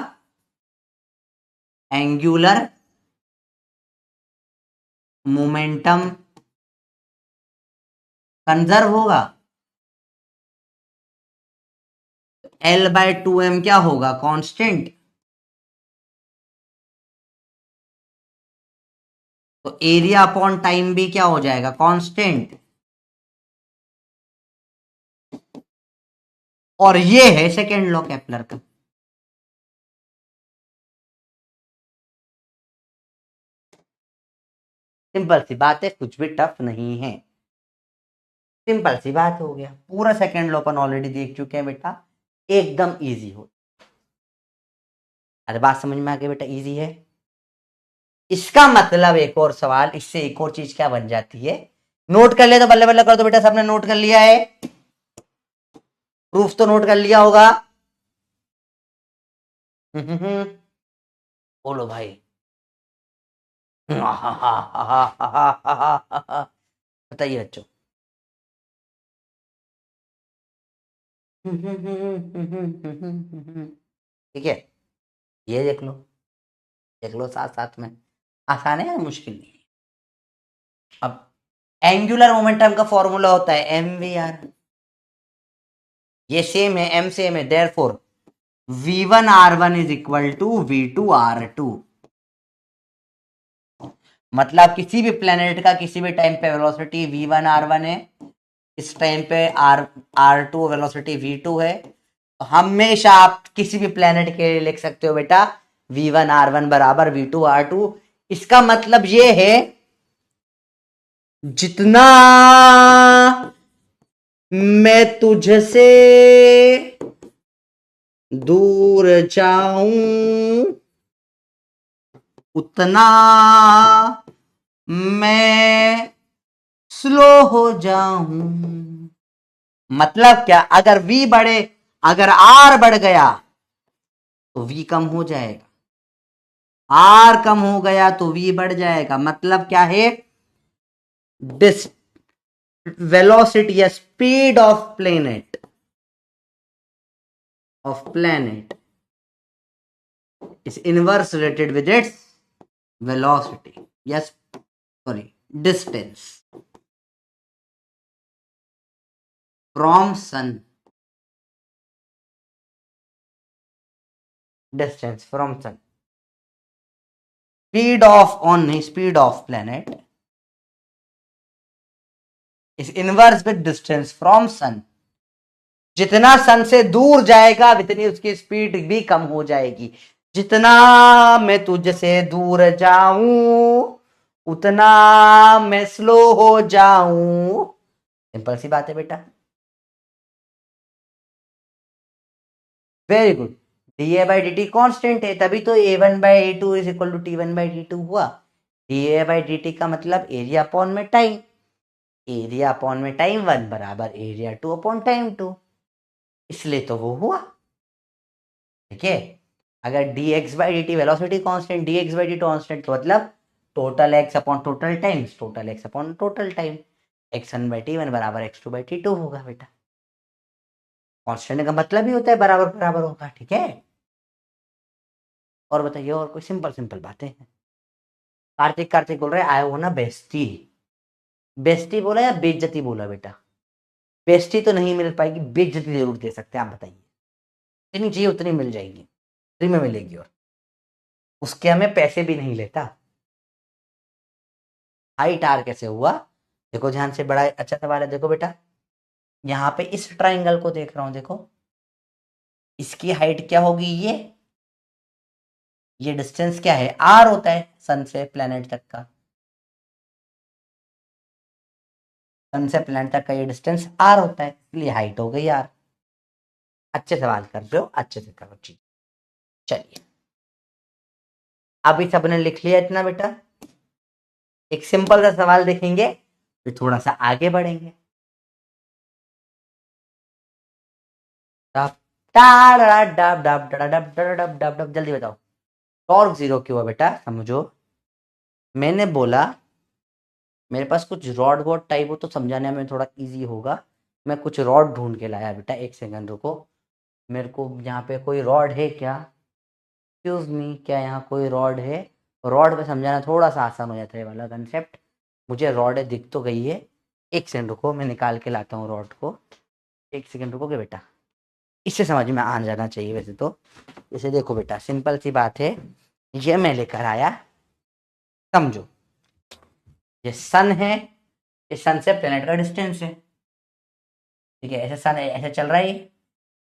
एंगुलर मोमेंटम कंजर्व होगा। एल बाय टू एम क्या होगा? कांस्टेंट। तो एरिया अपॉन टाइम भी क्या हो जाएगा? कांस्टेंट। और ये है सेकेंड लॉ केपलर का। सिंपल सी बात है, कुछ भी टफ नहीं है, सिंपल सी बात हो गया। पूरा सेकेंड लॉ अपन ऑलरेडी देख चुके हैं बेटा, एकदम इजी हो। अरे बात समझ में आ गई बेटा, इजी है। इसका मतलब एक और सवाल, इससे एक और चीज क्या बन जाती है, नोट कर ले तो बल्ले बल्ले कर दो बेटा, सबने नोट कर लिया है? प्रूफ तो नोट कर लिया होगा। बोलो भाई। बताइए बच्चों। ठीक है, ये देख लो, देख लो साथ साथ में, आसान है या मुश्किल नहीं है? अब एंगुलर मोमेंटम का फॉर्मूला होता है एम वी आर, ये सेम है, एम सेम है, therefore v1 r1 is equal to v2 r2। मतलब किसी भी प्लेनेट का किसी भी टाइम पे वेलोसिटी v1 r1 है, इस टाइम पे r2 वेलोसिटी v2 है, तो हमेशा आप किसी भी प्लेनेट के लिए लिख सकते हो बेटा v1 r1 बराबर v2 r2। इसका मतलब ये है, जितना मैं तुझसे दूर जाऊं उतना मैं स्लो हो जाऊं। मतलब क्या? अगर v बढ़े, अगर r बढ़ गया तो v कम हो जाएगा, r कम हो गया तो v बढ़ जाएगा। मतलब क्या है? डिस वेलोसिटी या speed of planet is inverse related with its velocity, yes, sorry, distance from sun distance from sun, speed of on नहीं, speed of planet is inverse with distance from sun. जितना sun से दूर जाएगा उतनी उसकी speed भी कम हो जाएगी। जितना मैं तुझसे दूर जाऊं उतना मैं स्लो हो जाऊं। सिंपल सी बात है बेटा। Very good. D A by D T constant है, तभी तो A one by A two is equal to T one by T two हुआ। D A by D T का मतलब एरिया अपॉन में टाइम, एरिया अपॉन में time one बराबर area two upon time two, इसलिए तो वो हुआ। ठीक है। अगर D X by D T velocity constant, D X by D constant तो मतलब total X upon total times total X upon total time, X one by T one बराबर X two by T two होगा बेटा। Constant का मतलब ही होता है बराबर बराबर होगा। ठीक है। और बताइए, और कोई सिंपल सिंपल बातें हैं। कार्तिक कार्तिक बोल रहे आए हो ना बेस्टी, बेस्टी बोला या बेइज्जती बोला बेटा? बेस्टी तो नहीं मिल पाएगी, बेइज्जती जरूर दे सकते हैं। आप बताइए, जितनी चाहिए उतनी मिल जाएगी, फ्री में मिलेगी, और उसके हमें पैसे भी नहीं लेता। हाइट आर कैसे हुआ? देखो ध्यान से, बड़ा अच्छा सवाल है। देखो बेटा, यहाँ पे इस ट्राइंगल को देख रहा हूं, देखो इसकी हाइट क्या होगी? ये डिस्टेंस क्या है? आर होता है सन से प्लेनेट तक का, सन से प्लेनेट तक का ये डिस्टेंस आर होता है, इसलिए हाइट हो गई आर। अच्छे सवाल कर रहे हो, अच्छे से करो चीज। चलिए, अभी सबने लिख लिया इतना बेटा। एक सिंपल सा सवाल देखेंगे, फिर थोड़ा सा आगे बढ़ेंगे। जल्दी बताओ, टॉर्क जीरो क्यों है बेटा? समझो, मैंने बोला मेरे पास कुछ रॉड वॉड टाइप हो तो समझाने में थोड़ा इजी होगा। मैं कुछ रॉड ढूंढ के लाया बेटा, एक सेकंड रुको। मेरे को यहाँ पे कोई रॉड है क्या? एक्सक्यूज मी, क्या यहाँ कोई रॉड है? रॉड पे समझाना थोड़ा सा आसान हो जाता है, ये वाला कंसेप्ट। मुझे रॉड दिख तो गई है, एक सेकंड रुको, मैं निकाल के लाता हूँ रॉड को। एक सेकंड रुकोगे बेटा? इससे समझ में आ जाना चाहिए वैसे तो। जैसे देखो बेटा, सिंपल सी बात है, ये मैं लेकर आया, समझो ये सन है, इस सन से प्लेनेट का डिस्टेंस है। ठीक है, ऐसे सन ऐसे चल रहा है ये।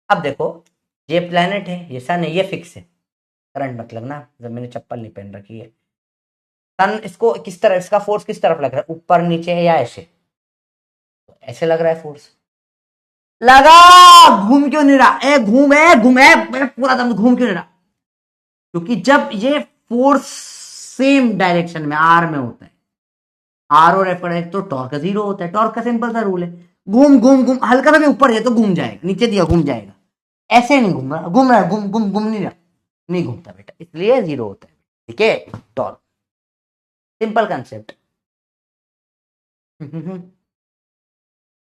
अब देखो, ये प्लेनेट है, ये सन है, ये फिक्स है। करंट मतलब ना, जब मैंने चप्पल नहीं पहन रखी है। सन इसको किस तरह, इसका फोर्स किस तरफ लग रहा है? ऊपर नीचे है या ऐसे? ऐसे लग रहा है फोर्स। लगा, घूम क्यों नहीं रहा? घूम पूरा दम घूम क्यों नहीं रहा? क्योंकि जब ये फोर्स सेम डायरेक्शन में आर में होता है, आर और एफ का तो टॉर्क जीरो होता है। टॉर्क का सिंपल सा रूल है, घूम घूम घूम, हल्का सा भी ऊपर है तो घूम जाएगा, नीचे दिया घूम जाएगा। ऐसे नहीं घूम रहा, घूम रहा है, घूम घूम घूम नहीं रहा, नहीं घूमता बेटा, इसलिए जीरो होता है। ठीक है, टॉर्क, सिंपल कंसेप्ट।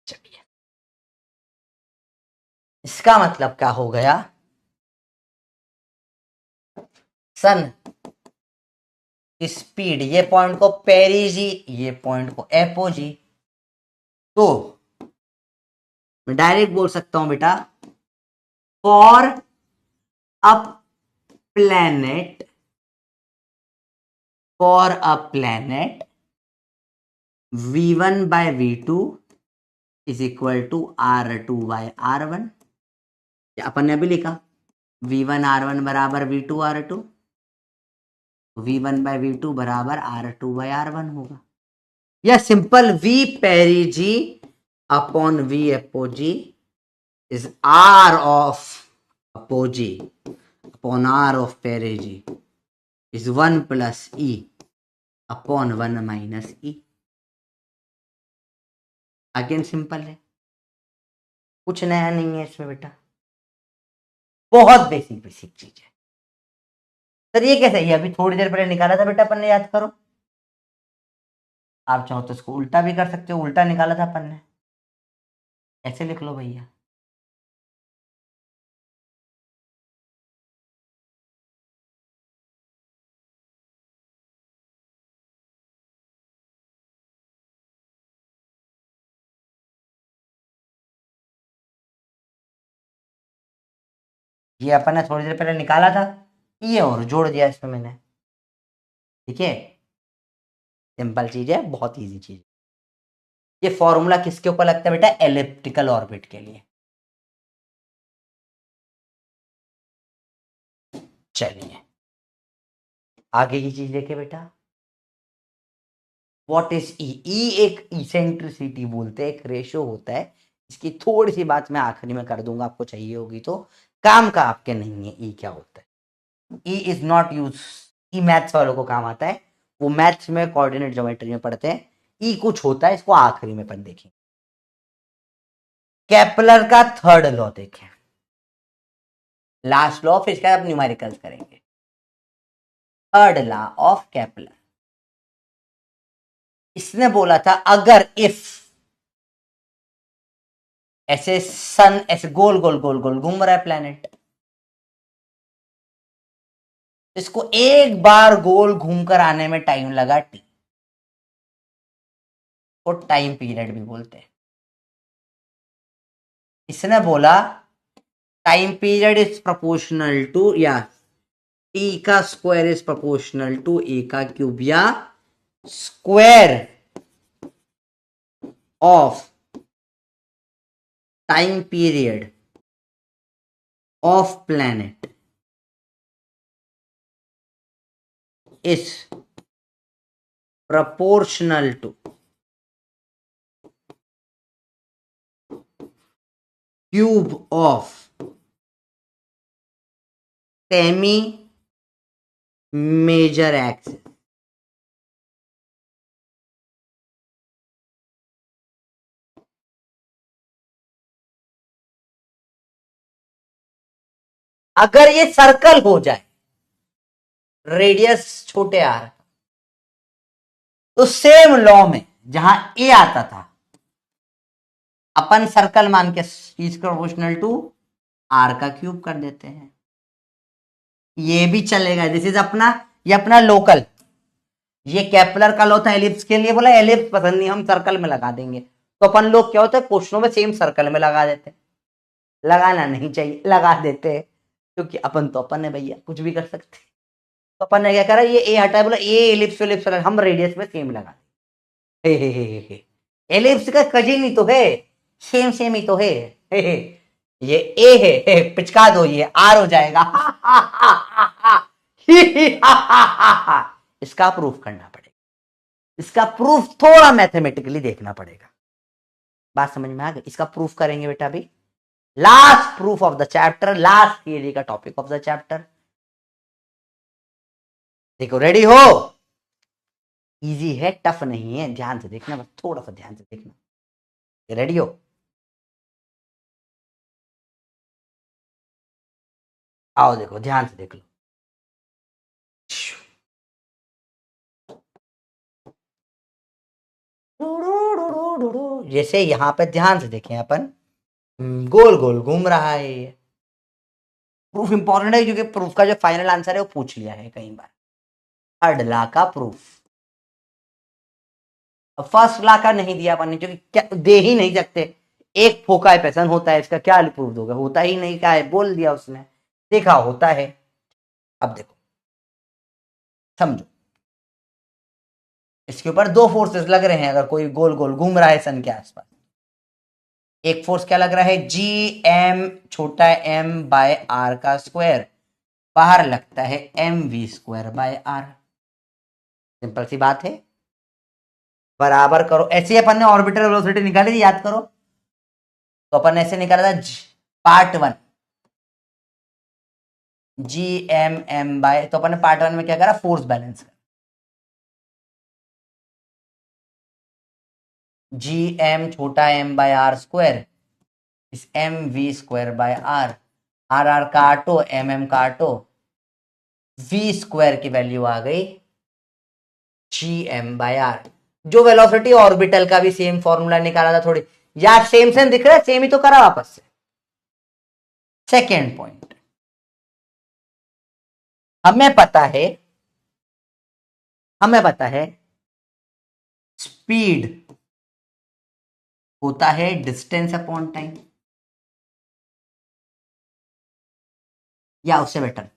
चलिए, इसका मतलब क्या हो गया? सन स्पीड, ये पॉइंट को पेरिजी, ये पॉइंट को एपोजी, तो मैं डायरेक्ट बोल सकता हूं बेटा, for a planet, for a planet v1 by v2 is equal to r2 by r1। अपन ने अभी लिखा v1 r1 बराबर v2 r2, v1 by v2 बराबर r2 by r1 होगा। या simple v पेरिजी upon v apogee is r of apogee upon r of पेरिजी is 1 plus e upon 1 minus e। Again simple है, कुछ नया नहीं है इसमें बेटा, बहुत बेसिक बेसिक चीज है। सर ये कैसे? ये अभी थोड़ी देर पहले निकाला था बेटा अपन ने, याद करो। आप चाहो तो इसको उल्टा भी कर सकते हो, उल्टा निकाला था अपन ने, ऐसे लिख लो भैया। ये अपन ने थोड़ी देर पहले निकाला था, ये और जोड़ दिया इसमें मैंने, ठीक है। सिंपल चीज है, बहुत इजी चीज। ये फॉर्मूला किसके ऊपर लगता है बेटा? एलिप्टिकल ऑर्बिट के लिए। चलिए आगे की चीज देखे बेटा। व्हाट इज ई? ई एक इसेंट्रिसिटी बोलते हैं, एक रेशियो होता है। इसकी थोड़ी सी बात मैं आखिरी में कर दूंगा, आपको चाहिए होगी तो। काम का आपके नहीं है ई क्या होता है। E is not use. E maths वालों को काम आता है, वो मैथ्स में कोऑर्डिनेट ज्योमेट्री में पढ़ते हैं। ई कुछ होता है, इसको आखिरी में अपन देखें। केपलर का थर्ड लॉ देखें, लास्ट लॉ, फिर इसके बाद न्यूमेरिकल्स करेंगे। थर्ड लॉ ऑफ केपलर, इसने बोला था अगर इफ ऐसे सन ऐसे गोल गोल गोल गोल घूम रहा है प्लेनेट, इसको एक बार गोल घूमकर आने में टाइम लगा टी, को टाइम पीरियड भी बोलते हैं। इसने बोला time period is proportional to, या टी का square is proportional to A का क्यूब, या square of time period of planet is proportional to cube of semi major axis। अगर ये सर्कल हो जाए, रेडियस छोटे आर, तो सेम लॉ में जहां ए आता था, अपन सर्कल मान के इज प्रोपोर्शनल टू आर का क्यूब कर देते हैं। ये भी चलेगा, दिस इज अपना, ये अपना लोकल। ये केपलर का लॉ था एलिप्स के लिए, बोला एलिप्स पसंद नहीं, हम सर्कल में लगा देंगे। तो अपन लोग क्या होता है, क्वेश्चनों में सेम सर्कल में लगा देते हैं। लगाना नहीं चाहिए, लगा देते हैं, क्योंकि अपन तो अपन है भैया, कुछ भी कर सकते हैं। तो अपन ने क्या करा, ये ए हटाया, बोला ए एलिप्स एलिप्स, हम रेडियस में सेम लगा देंगे। एलिप्स का कजिन ही तो है, सेम सेम ही तो है। ये ए है, पिचका दो, ये आर हो जाएगा। इसका प्रूफ करना पड़ेगा, इसका प्रूफ थोड़ा मैथमेटिकली देखना पड़ेगा। बात समझ में आ गई? इसका प्रूफ करेंगे बेटा अभी, last proof of the chapter, last theory का टॉपिक ऑफ द चैप्टर। देखो रेडी हो? इजी है, टफ नहीं है, ध्यान से देखना, बस थोड़ा सा ध्यान से देखना। रेडी हो? आओ देखो, ध्यान से देख लो। जैसे यहां पे ध्यान से देखें अपन, गोल गोल घूम रहा है ये। प्रूफ इंपॉर्टेंट है, क्योंकि प्रूफ का जो फाइनल आंसर है वो पूछ लिया है कई बार। थर्ड लॉ का प्रूफ, फर्स्ट लॉ का नहीं दिया अपन ने, क्योंकि क्या दे ही नहीं सकते। एक फोका पैसन होता है, इसका क्या प्रूफ दोगे? होता ही नहीं, क्या है, बोल दिया उसने, देखा होता है। अब देखो समझो, इसके ऊपर दो फोर्सेस लग रहे हैं, अगर कोई गोल गोल घूम रहा है सन के आसपास। एक फोर्स क्या लग रहा है, जी एम छोटा एम बाय आर का स्क्वायर, बाहर लगता है M V square by R. Simple सी बात है, बराबर करो। ऐसे अपन ने ऑर्बिटल वेलोसिटी निकाली थी, याद करो। तो अपन ऐसे निकाला था, part one G M M by, तो अपन ने पार्ट वन में क्या करा, फोर्स बैलेंस कर, जी एम छोटा M by R square is M V square by R, R R काटो, एम एम काटो, वी स्क्वायर की वैल्यू आ गई जी एम बाय आर। जो वेलोसिटी ऑर्बिटल का भी सेम फॉर्मूला निकाला था, थोड़ी यार सेम सेम दिख रहा है, सेम ही तो करा वापस से। सेकेंड पॉइंट, हमें पता है, हमें पता है स्पीड होता है डिस्टेंस अपॉन टाइम, या उससे बेटर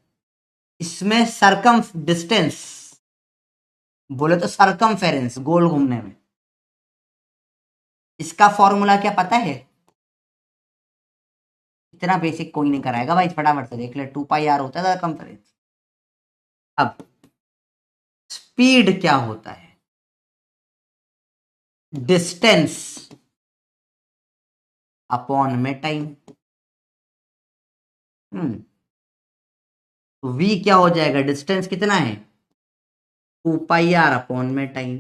इसमें सरकम डिस्टेंस बोले तो सरकमफेरेंस, गोल घूमने में, इसका फॉर्मूला क्या पता है? इतना बेसिक कोई नहीं कराएगा भाई, फटाफट से देख ले, 2 पाई r होता है सरकमफेरेंस। अब स्पीड क्या होता है? डिस्टेंस अपॉन में टाइम। तो v क्या हो जाएगा? डिस्टेंस कितना है? 2 पाई r अपॉन में टाइम।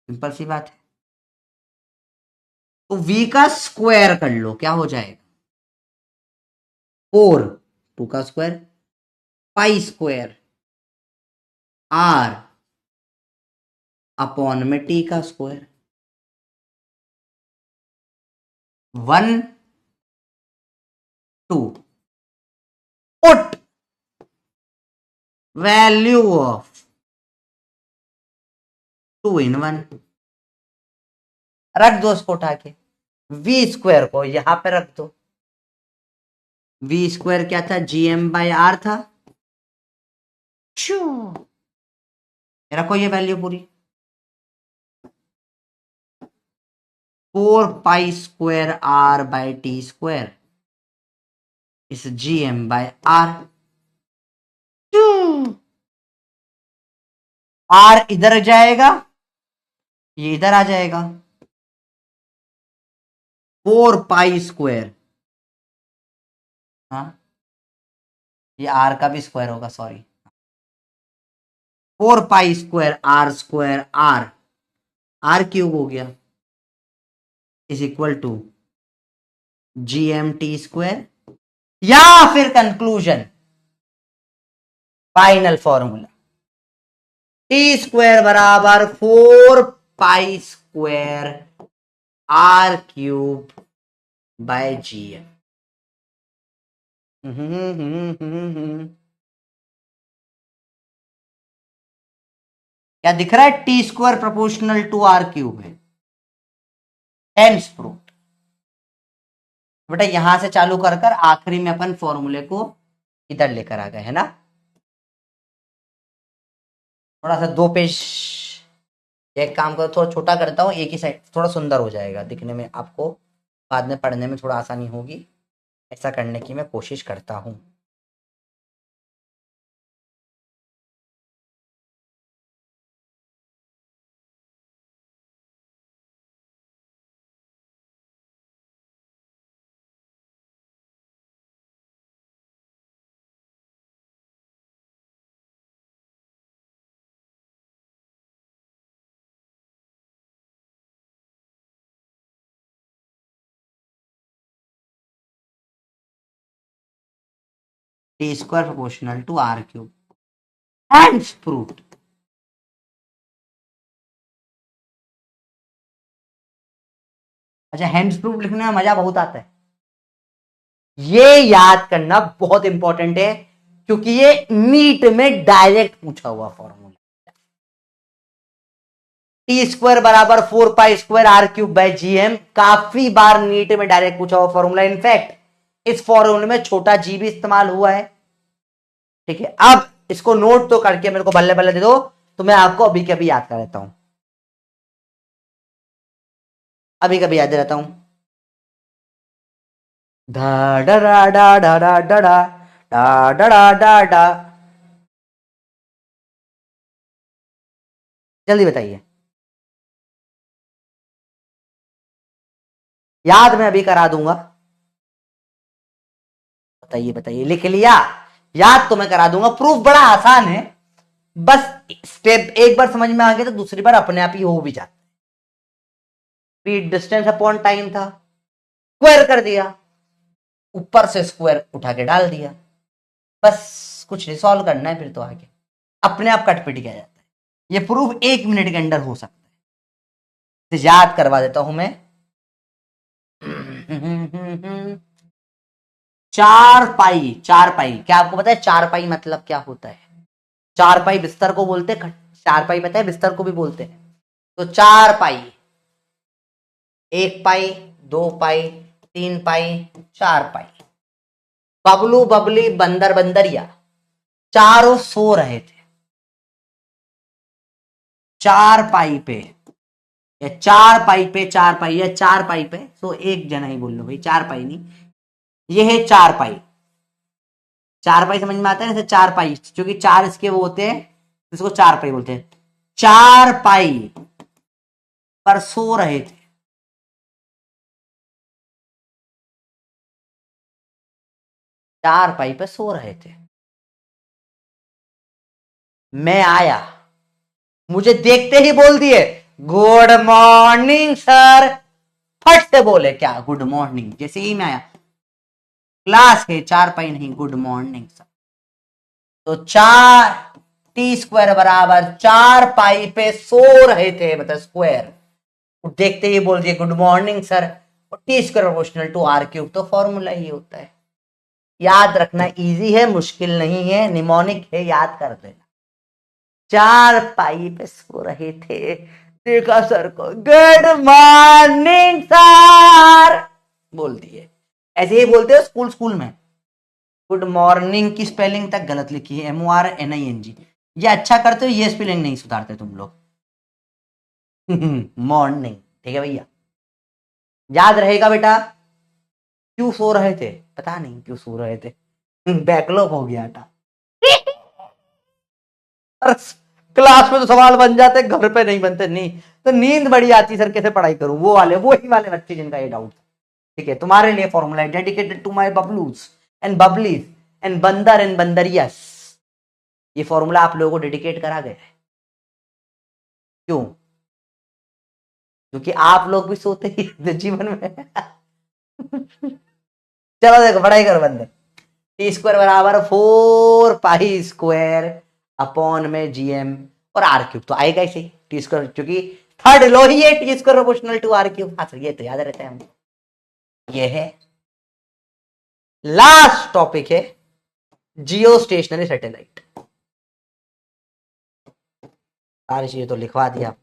सिंपल सी बात है। तो v का स्क्वायर कर लो, क्या हो जाएगा? 4, 2 का square, pi square r upon में t का square. 1 2 put value of 2 in 1, रख दो उसको उठा के, v स्क्वायर को यहां पे रख दो। v स्क्वायर क्या था? gm/r था। रखो ये वैल्यू पूरी, 4 पाई स्क्वायर r/t² इस gm/r। r इधर जाएगा, ये इधर आ जाएगा। 4 पाई स्क्वायर, हाँ ये r का भी स्क्वायर होगा, sorry. 4 pi square r cube हो गया, इज इक्वल टू gmt², या फिर कंक्लूजन, फाइनल फॉर्मूला, t² बराबर 4 पाई स्क्वायर r³ gm। क्या दिख रहा है? t² प्रोपोर्शनल टू r³ है, हेंस प्रूव्ड। बेटा यहां से चालू कर कर आखिरी में अपन फॉर्मूले को इधर लेकर आ गए, है ना। थोड़ा सा 2 पेज, एक काम करो, थोड़ा छोटा करता हूँ, एक ही साइड, थोड़ा सुंदर हो जाएगा दिखने में, आपको बाद में पढ़ने में थोड़ा आसानी होगी। ऐसा करने की मैं कोशिश करता हूँ। t² proportional to r³, hence proved. अच्छा, हेंस प्रूव्ड लिखने में मजा बहुत आता है, ये याद करना बहुत इंपॉर्टेंट है, क्योंकि ये नीट में डायरेक्ट पूछा हुआ फॉर्मूला। t² बराबर 4 पाई स्क्वायर r³ काफी बार नीट में डायरेक्ट पूछा हुआ फॉर्मूला। इनफैक्ट इस फॉर्मूले में छोटा g भी इस्तेमाल हुआ है। ठीक है, अब इसको नोट तो करके मेरे को बल्ले बल्ले दे दो, तो मैं आपको अभी कभी याद कर देता हूं, अभी कभी याद रहता हूं। धा डा डा डा डा डा डा डा डा डा डा डा। जल्दी बताइए, याद मैं अभी करा दूंगा। बताइए बताइए, लिख लिया? याद तो मैं करा दूंगा, प्रूफ बड़ा आसान है, बस स्टेप एक बार समझ में आ गया तो दूसरी बार अपने आप ही हो भी जाता है। स्पीड डिस्टेंस अपॉन टाइम था, स्क्वायर कर दिया, ऊपर से स्क्वायर उठा के डाल दिया, बस कुछ नहीं, सॉल्व करना है फिर तो आगे अपने आप कटपिट किया जाता है। ये प्रूफ 1 मिनट के अंदर हो सकता है, तो याद करवा देता हूं मैं। 4 पाई क्या आपको पता है 4 पाई मतलब क्या होता है? 4 पाई बिस्तर को बोलते हैं, 4 पाई पता है बिस्तर को भी बोलते हैं। तो 4 पाई, 1 पाई, 2 पाई, 3 पाई, 4 पाई। बबलू बबली बंदर बंदरिया चारों सो रहे थे चार पाई पे, या चार पाई पे। सो एक जना ही बोल लो भाई, चार पाई नहीं, ये है चार पाई। चार पाई समझ में आता है ना, चार पाई, क्योंकि चार इसके वो होते हैं, इसको चार पाई बोलते हैं। चार पाई पर सो रहे थे, चार पाई पे सो रहे थे। मैं आया, मुझे देखते ही बोल दिए गुड मॉर्निंग सर। फट से बोले क्या गुड मॉर्निंग, जैसे ही मैं आया। क्लास है, चार पाई नहीं, गुड मॉर्निंग सर। तो चार टी स्क्वायर बराबर चार पाई पे सो रहे थे, मतलब स्क्वायर। देखते ही बोल दिए गुड मॉर्निंग सर, और T square proportional to R cube. तो फॉर्मूला ही होता है, याद रखना, इजी है, मुश्किल नहीं है, निमोनिक है, याद कर देना। चार पाई पे सो रहे थे, देखा सर को, गुड मॉर्निंग सर बोल दिए। ऐसे ही बोलते हो स्कूल स्कूल में। गुड मॉर्निंग की स्पेलिंग तक गलत लिखी है, MORNING। ये अच्छा करते हो, ये स्पेलिंग नहीं सुधारते तुम लोग। मॉर्निंग, ठीक है भैया, याद रहेगा बेटा। क्यों सो रहे थे, पता नहीं क्यों सो रहे थे, बैकलॉग हो गया था। क्लास में तो सवाल बन जाते, घर पे नहीं बनते। नहीं तो नींद बड़ी आती सर, कैसे पढ़ाई करूं, वो ही वाले बच्चे जिनका ये डाउट। ठीक है, तुम्हारे लिए फॉर्मूला है, डेडिकेटेड टू माय बबलूज एंड बबलीज एंड बंदर एंड बंदरियस। ये फॉर्मूला आप लोगों को डेडिकेट करा गया है। क्यों? क्योंकि आप लोग भी सोते ही जीवन में। चलो देखो, पढ़ाई करो बंदे। टी स्क्वायर बराबर 4 पाई स्क्वायर अपॉन में GM और आर क्यूब। तो आएगा इसे टी स्क्वायर, क्योंकि थर्ड लो ही है, T square proportional to R cube. हाँ सर, ये तो याद रहता है हमको। ये है लास्ट टॉपिक है, जियो स्टेशनरी सैटेलाइट। सारी चीजें तो लिखवा दिया आपको।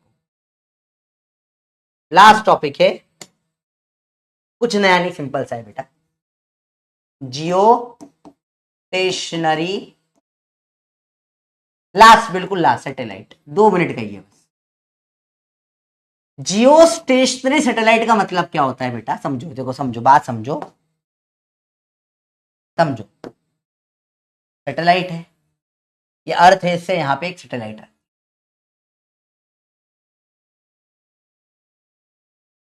लास्ट टॉपिक है, कुछ नया नहीं, सिंपल सा है बेटा। जियो स्टेशनरी, लास्ट, बिल्कुल लास्ट सैटेलाइट, 2 मिनट का ही है बस। जियो स्टेशनरी सैटेलाइट का मतलब क्या होता है बेटा, समझो, देखो समझो, बात समझो, समझो। सैटेलाइट है, ये अर्थ है, इससे यहां पे एक सैटेलाइट है।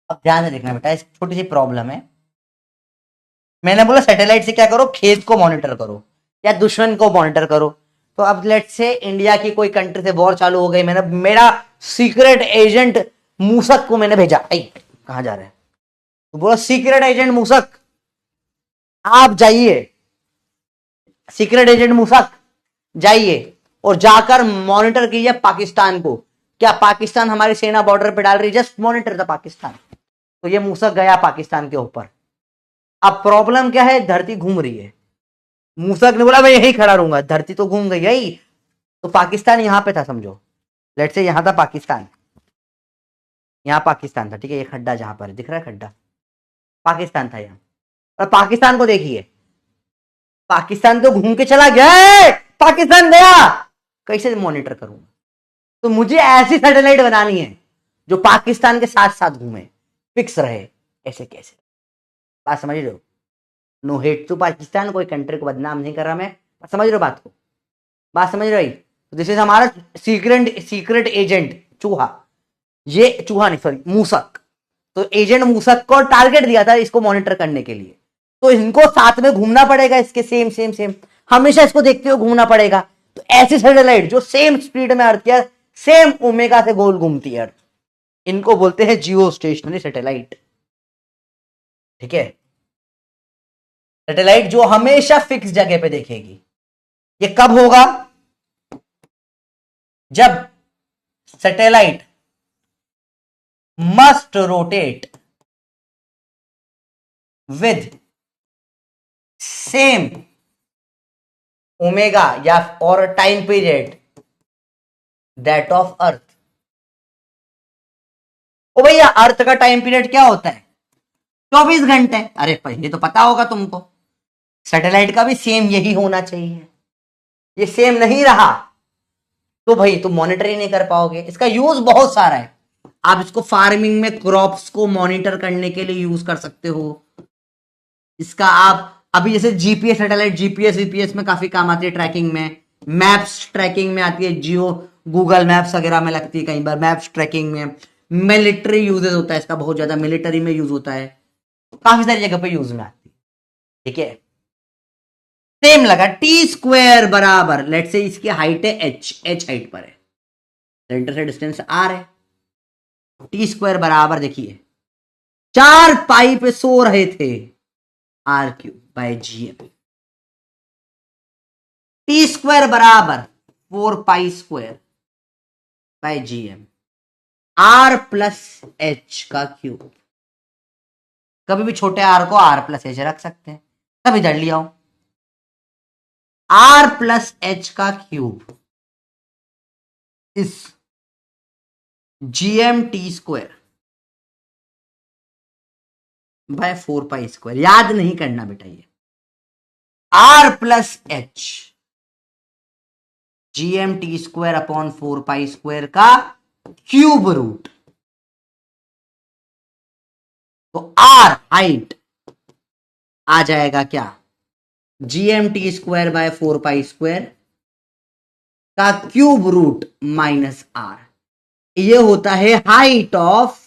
अब ध्यान से देखना बेटा, इस छोटी सी प्रॉब्लम है। मैंने बोला सैटेलाइट से क्या करो, खेत को मॉनिटर करो या दुश्मन को मॉनिटर करो। तो अब लेट से इंडिया की कोई कंट्री से वॉर चालू हो गई, मैंने मेरा सीक्रेट एजेंट मूसक को मैंने भेजा। कहां जा रहे हैं? तो बोला सीक्रेट एजेंट मूसक, आप जाइए, सीक्रेट एजेंट मूसक जाइए और जाकर मॉनिटर कीजिए पाकिस्तान को। क्या पाकिस्तान हमारी सेना बॉर्डर पे डाल रही है? Just monitor the Pakistan. तो ये मूसक गया पाकिस्तान के ऊपर। अब प्रॉब्लम क्या है, धरती घूम रही है। मूसक ने बोला मैं यहीं खड़ा रहूंगा, धरती तो घूम गई यही। तो पाकिस्तान यहां पे था, समझो, लेट से यहां था पाकिस्तान, यहां पाकिस्तान था, ठीक है, ये खड्डा जहां पर दिख रहा है खड्डा, पाकिस्तान था यहाँ। और पाकिस्तान को देखिए, पाकिस्तान तो घूम के चला गया, पाकिस्तान गया, कैसे मॉनिटर करूंगा? तो मुझे ऐसी सैटेलाइट बनानी है जो पाकिस्तान के साथ साथ घूमे, फिक्स रहे। ऐसे कैसे? बात समझ रहे हो? नो हेट टू पाकिस्तान, कोई कंट्री को बदनाम नहीं कर रहा मैं, समझ रहे हो बात को? बात समझ रही? तो दिस इज हमारा सीक्रेट एजेंट चूहा, ये चूहा नहीं सॉरी मूसक। तो एजेंट मूसक को टारगेट दिया था इसको मॉनिटर करने के लिए। तो इनको साथ में घूमना पड़ेगा, इसके सेम सेम सेम, हमेशा इसको देखते हुए घूमना पड़ेगा। तो ऐसी सैटेलाइट जो सेम स्पीड में अर्थ के सेम ओमेगा से गोल घूमती है अर्थ, इनको बोलते हैं जियो स्टेशनरी सैटेलाइट। ठीक है, सैटेलाइट जो हमेशा फिक्स जगह पे देखेगी। ये कब होगा? जब satellite must rotate with same omega या और time period that of earth. ओ भैया, अर्थ का टाइम पीरियड क्या होता है? 24 घंटे। अरे ये तो पता होगा तुमको। सैटेलाइट का भी सेम यही होना चाहिए। ये सेम नहीं रहा तो भाई तुम मॉनिटर ही नहीं कर पाओगे। इसका यूज बहुत सारा है। आप इसको फार्मिंग में क्रॉप्स को मॉनिटर करने के लिए यूज कर सकते हो। इसका आप अभी जैसे जीपीएस सैटेलाइट जीपीएस वीपीएस में काफी काम आती है, ट्रैकिंग में, मैप्स ट्रैकिंग में आती है, जियो गूगल मैप्स वगैरह में लगती है कई बार, मैप्स ट्रैकिंग में। मिलिट्री यूजेस होता है इसका बहुत ज्यादा, मिलिट्री में यूज होता है, काफी सारी जगह पे यूज में आती है। ठीक है, सेम लगा टी स्क्वायर बराबर, लेट से इसकी हाइट है एच हाइट पर है, सेंटर से डिस्टेंस आर है, टी स्क्वायर बराबर देखिए 4 पाई पे सो रहे थे R cube by G M. T square बराबर 4 pi square by G M, R plus H का क्यूब। कभी भी छोटे आर को आर प्लस एच रख सकते हैं, तब इधर लिया हो, आर प्लस एच का cube is GM T square by 4 pi square. याद नहीं करना बेटा, ये R plus H GM T square upon 4 pi square का क्यूब रूट। तो आर हाइट आ जाएगा क्या, GM T square by 4 pi square का क्यूब रूट माइनस आर। ये होता है हाइट ऑफ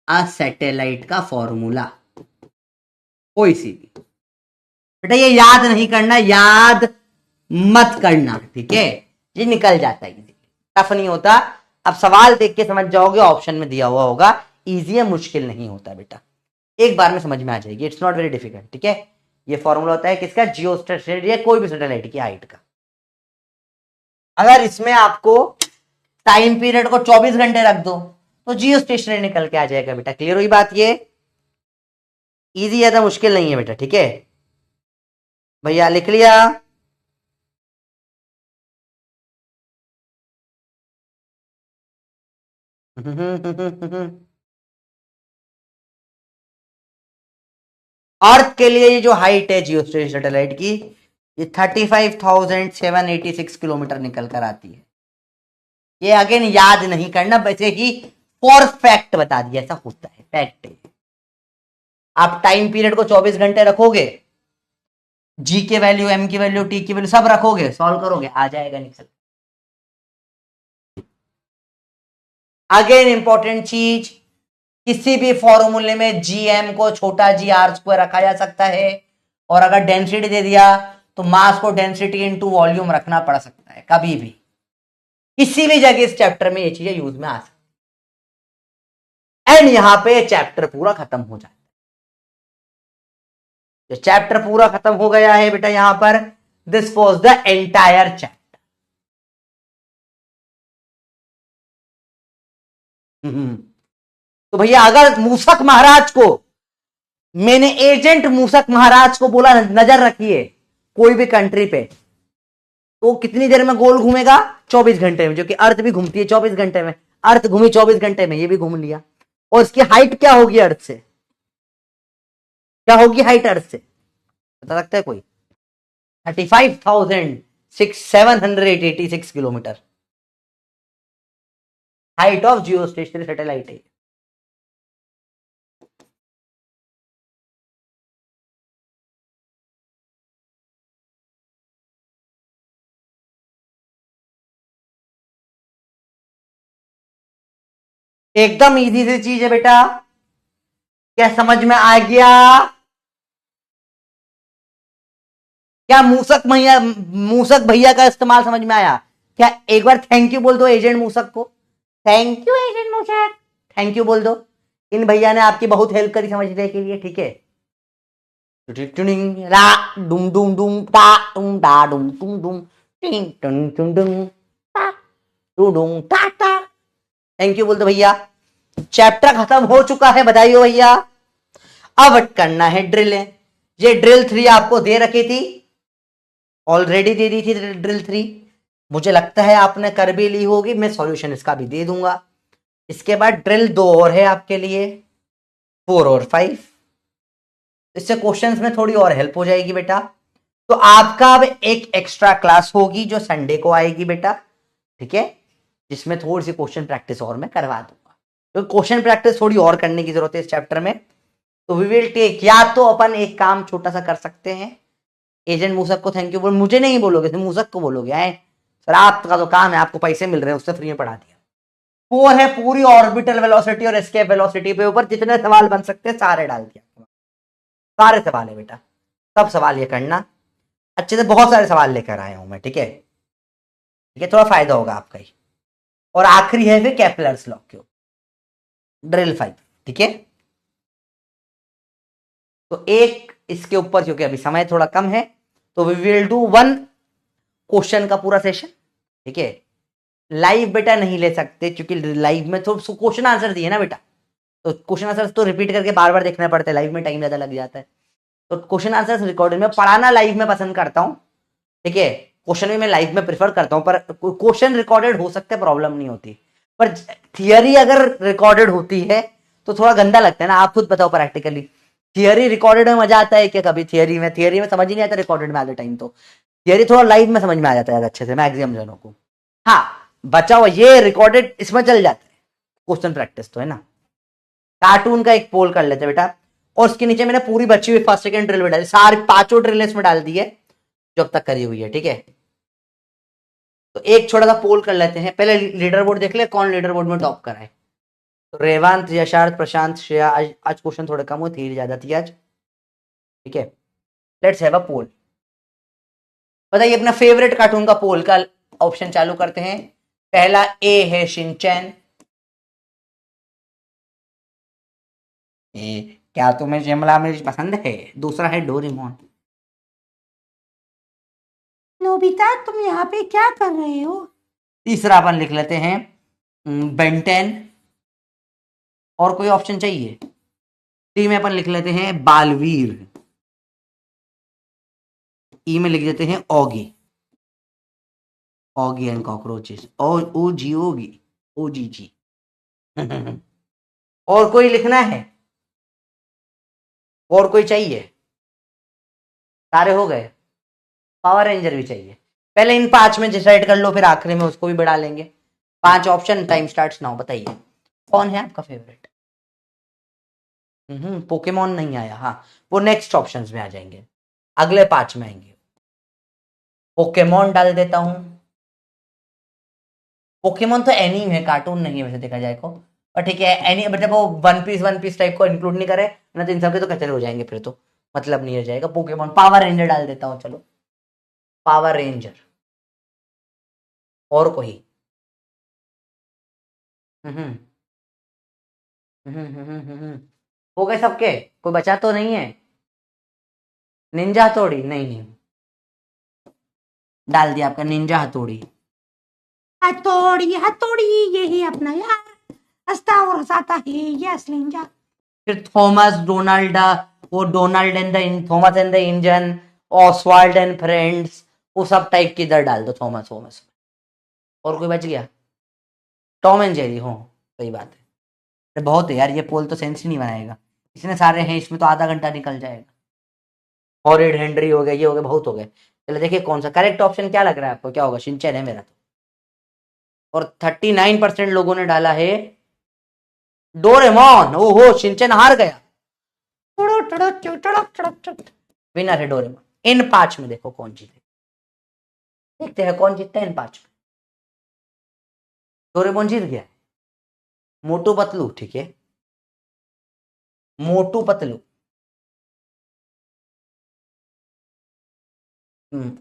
अ सैटेलाइट का फॉर्मूला, कोई सी भी। बेटा ये याद नहीं करना, याद मत करना, ठीक है, ये निकल जाता है, टफ नहीं होता। अब सवाल देख के समझ जाओगे, ऑप्शन में दिया हुआ होगा, इजी है, मुश्किल नहीं होता बेटा, एक बार में समझ में आ जाएगी, इट्स नॉट वेरी डिफिकल्ट। ठीक है, ये फॉर्मूला होता है किसका, जियोस्टेशनरी या कोई भी सैटेलाइट की हाइट का। अगर इसमें आपको टाइम पीरियड को 24 घंटे रख दो तो जियो स्टेशनरी निकल के आ जाएगा बेटा। क्लियर हुई बात, ये इजी है, तो मुश्किल नहीं है बेटा। ठीक है भैया, लिख लिया। अर्थ के लिए ये जो हाइट है जियो सैटेलाइट की, ये 35,786 किलोमीटर निकल कर आती है। ये अगेन याद नहीं करना, वैसे ही फॉर फैक्ट बता दिया, ऐसा होता है, फैक्ट है। आप टाइम पीरियड को 24 घंटे रखोगे, जी के वैल्यू, एम की वैल्यू, टी की वैल्यू सब रखोगे, सॉल्व करोगे, आ जाएगा निकल। अगेन इंपॉर्टेंट चीज, किसी भी फॉर्मूले में जीएम को छोटा जी आर स्क्वायर रखा जा सकता है, और अगर डेंसिटी दे दिया तो मास को डेंसिटी इनटू वॉल्यूम रखना पड़ सकता है, कभी भी किसी भी जगह इस चैप्टर में ये चीजें यूज में आ सकती है। एंड यहां पे चैप्टर पूरा खत्म हो जाता है। जो चैप्टर पूरा खत्म हो गया है बेटा यहां पर, this was the entire chapter. तो भैया अगर मूसक महाराज को, मैंने एजेंट मूसक महाराज को बोला नजर रखिए कोई भी कंट्री पे, तो कितनी देर में गोल घूमेगा, 24 घंटे में, जो कि अर्थ भी घूमती है 24 घंटे में। अर्थ घूमी 24 घंटे में, ये भी घूम लिया। और इसकी हाइट क्या होगी अर्थ से, क्या होगी हाइट अर्थ से, बता सकता है कोई, 35,786 kilometre height of Jio stationery satellite है। एकदम इजी सी चीज है बेटा, क्या समझ में आ गया, क्या मूसक भैया का इस्तेमाल समझ में आया क्या? एक बार थैंक यू बोल दो एजेंट मूसक को, thank you agent Moosak, thank you बोल दो, इन भैया ने आपकी बहुत हेल्प करी समझने के लिए। ठीक है, रा डुम डुम डुम टा डुम टा डुम टुम डुम टिंग टुम टुम डुम टा डू डुम टा टा, थैंक यू बोल दो भैया। चैप्टर खत्म हो चुका है, बधाई हो भैया। अब करना है ड्रिल। ये ड्रिल 3 आपको दे रखी थी, ऑलरेडी दे दी थी ड्रिल 3, मुझे लगता है आपने कर भी ली होगी, मैं सॉल्यूशन इसका भी दे दूंगा। इसके बाद ड्रिल 2 और है आपके लिए, 4 और 5, इससे क्वेश्चंस में थोड़ी और हेल्प हो जाएगी बेटा। तो आपका अब एक एक्स्ट्रा क्लास होगी जो संडे को आएगी बेटा, ठीक है, जिसमें थोड़ी सी क्वेश्चन प्रैक्टिस और मैं करवा दूंगा। तो क्वेश्चन प्रैक्टिस थोड़ी और करने की जरूरत है इस चैप्टर में। तो वी विल टेक, या तो अपन एक काम छोटा सा कर सकते हैं, एजेंट मूसक को थैंक यू बोल, मुझे नहीं बोलोगे, मूसक को बोलोगे। आए सर, आपका तो काम है, आपको पैसे मिल रहे हैं, उससे फ्री में पढ़ा दिया। फोर है पूरी ऑर्बिटल वेलोसिटी और एस्केप वेलोसिटी पे ऊपर जितने सवाल बन सकते हैं सारे डाल दिया, सारे सवाल है बेटा, सब सवाल ये करना अच्छे से, बहुत सारे सवाल लेकर आया हूं मैं, ठीक है, ठीक है, थोड़ा फायदा होगा आपका ही। और आखिरी है फिर केपलर्स लॉ के ड्रिल 5, ठीक है। तो एक इसके ऊपर, क्योंकि अभी समय थोड़ा कम है, तो वी विल डू 1 क्वेश्चन का पूरा सेशन, ठीक है। लाइव बेटा नहीं ले सकते, क्योंकि लाइव में तो क्वेश्चन आंसर दिए ना बेटा, तो क्वेश्चन आंसर तो रिपीट करके बार बार देखना पड़ता है, लाइव में टाइम ज्यादा लग जाता है। तो क्वेश्चन आंसर रिकॉर्डेड में पढ़ाना लाइव में पसंद करता हूं, ठीक है, क्वेश्चन भी मैं लाइव में प्रेफर करता हूं, पर क्वेश्चन रिकॉर्डेड हो सकते प्रॉब्लम नहीं होती, पर थियरी अगर रिकॉर्डेड होती है तो थोड़ा गंदा लगता है ना, आप खुद बताओ प्रैक्टिकली। थियरी रिकॉर्डेड में मजा आता है क्या कभी? थियरी में समझ ही नहीं आता, रिकॉर्डेड में आते टाइम तो थियरी थोड़ा लाइव में समझ में आ जाता है अच्छे से मैक्सिमम जनों को। हाँ बचा हुआ ये रिकॉर्डेड इसमें चल जाता है, क्वेश्चन प्रैक्टिस तो है ना। कार्टून का एक पोल कर लेते बेटा, और उसके नीचे मैंने पूरी बची हुई फर्स्ट सेकंड ड्रिल में डाली, सारी 5 ड्रिल इसमें डाल दी है जो अब तक करी हुई है, ठीक है। तो एक छोटा सा पोल कर लेते हैं, पहले लीडर बोर्ड देख ले कौन लीडर बोर्ड में टॉप कराए। तो रेवांत, यशार्थ, प्रशांत, श्रेया, आज क्वेश्चन थोड़े कम हुए, थी ज्यादा थी आज, ठीक है। लेट्स हैव अ पोल। बताइए अपना फेवरेट कार्टून का पोल का ऑप्शन चालू करते हैं। पहला ए है शिनचैन। क्या तुम्हें शिमला मिर्च पसंद है? दूसरा है डोरेमोन। नोबिता तुम यहाँ पे क्या कर रहे हो? तीसरा अपन लिख लेते हैं बेंटेन। और कोई ऑप्शन चाहिए? डी में अपन लिख लेते हैं बालवीर। ई में लिख देते हैं ऑगी, ऑगी एंड कॉकरोचेस, ओ जी ओगी, ओ जी जी। और कोई लिखना है? और कोई चाहिए? सारे हो गए? पावर रेंजर भी चाहिए? पहले इन 5 में डिसाइड कर लो, फिर आखिरी में उसको भी बढ़ा लेंगे। 5 ऑप्शन, टाइम स्टार्ट्स नाउ। बताइए कौन है आपका फेवरेट? पोकेमोन नहीं आया, हाँ वो नेक्स्ट ऑप्शंस में आ जाएंगे, अगले 5 में आएंगे। पोकेमोन डाल देता हूं। पोकेमोन तो एनीम है, कार्टून नहीं है वैसे देखा जाए को, और ठीक है एनी मतलब वो वन पीस टाइप को इंक्लूड नहीं करे ना, तो इन सब के तो कचरे हो जाएंगे, फिर तो मतलब नहीं रह जाएगा। पोकेमोन, पावर रेंजर डाल देता हूँ, चलो पावर रेंजर। और कोई? हम्म हो गए सबके? कोई बचा तो नहीं है? निंजा हथौड़ी? नहीं नहीं, डाल दिया आपका निंजा हथौड़ी। हथौड़ी हथौड़ी ये ही अपना यार, हंसता और हंसाता है ये असली निंजा। फिर थॉमस डोनाल्ड, वो Donald and the Thomas and the engine, Oswald and friends, वो सब टाइप की इधर डाल दो, थॉमस थॉमस। और कोई बच गया? टॉम एंड जेरी हो, सही बात है। अरे बहुत है यार, ये पोल तो सेंस ही नहीं बनाएगा, इतने सारे हैं इसमें तो आधा घंटा निकल जाएगा। हॉरिड हेनरी हो गया, ये हो गया, बहुत हो गए। चलो देखिए कौन सा करेक्ट ऑप्शन क्या लग रहा है आपको, क्या होगा? शिनचैन है मेरा तो। और 39% लोगों ने डाला है डोरेमोन। ओहो शिनचैन हार गया। विनर है डोरेमोन। इन 5 में देखो कौन जीते, देखते हैं कौन जीतता है इन 5 में। डोरेमोन जीत गया। मोटू पतलू, ठीक है, मोटू पतलू।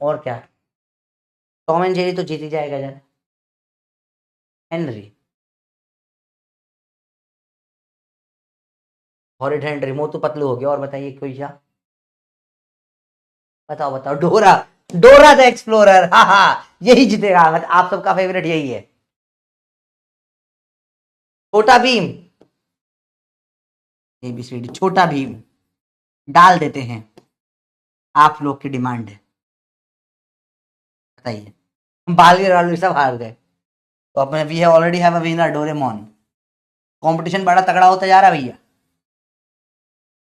और क्या? टॉम एंड जेरी तो जीत ही जाएगा जरा। Henry, horrid Henry, Motu Patlu हो गया। और बताइए कोई क्या? बताओ बताओ। डोरा, डोरा द एक्सप्लोरर, हाँ हाँ यही जीतेगा, आप सबका फेवरेट यही है। छोटा भीम, एबीसीडी छोटा भीम डाल देते हैं, आप लोग की डिमांड है। बताइए, बाली रालू सब हार गए, तो अपने we already have a winner Doraemon. Competition बड़ा तगड़ा होता जा रहा है भैया।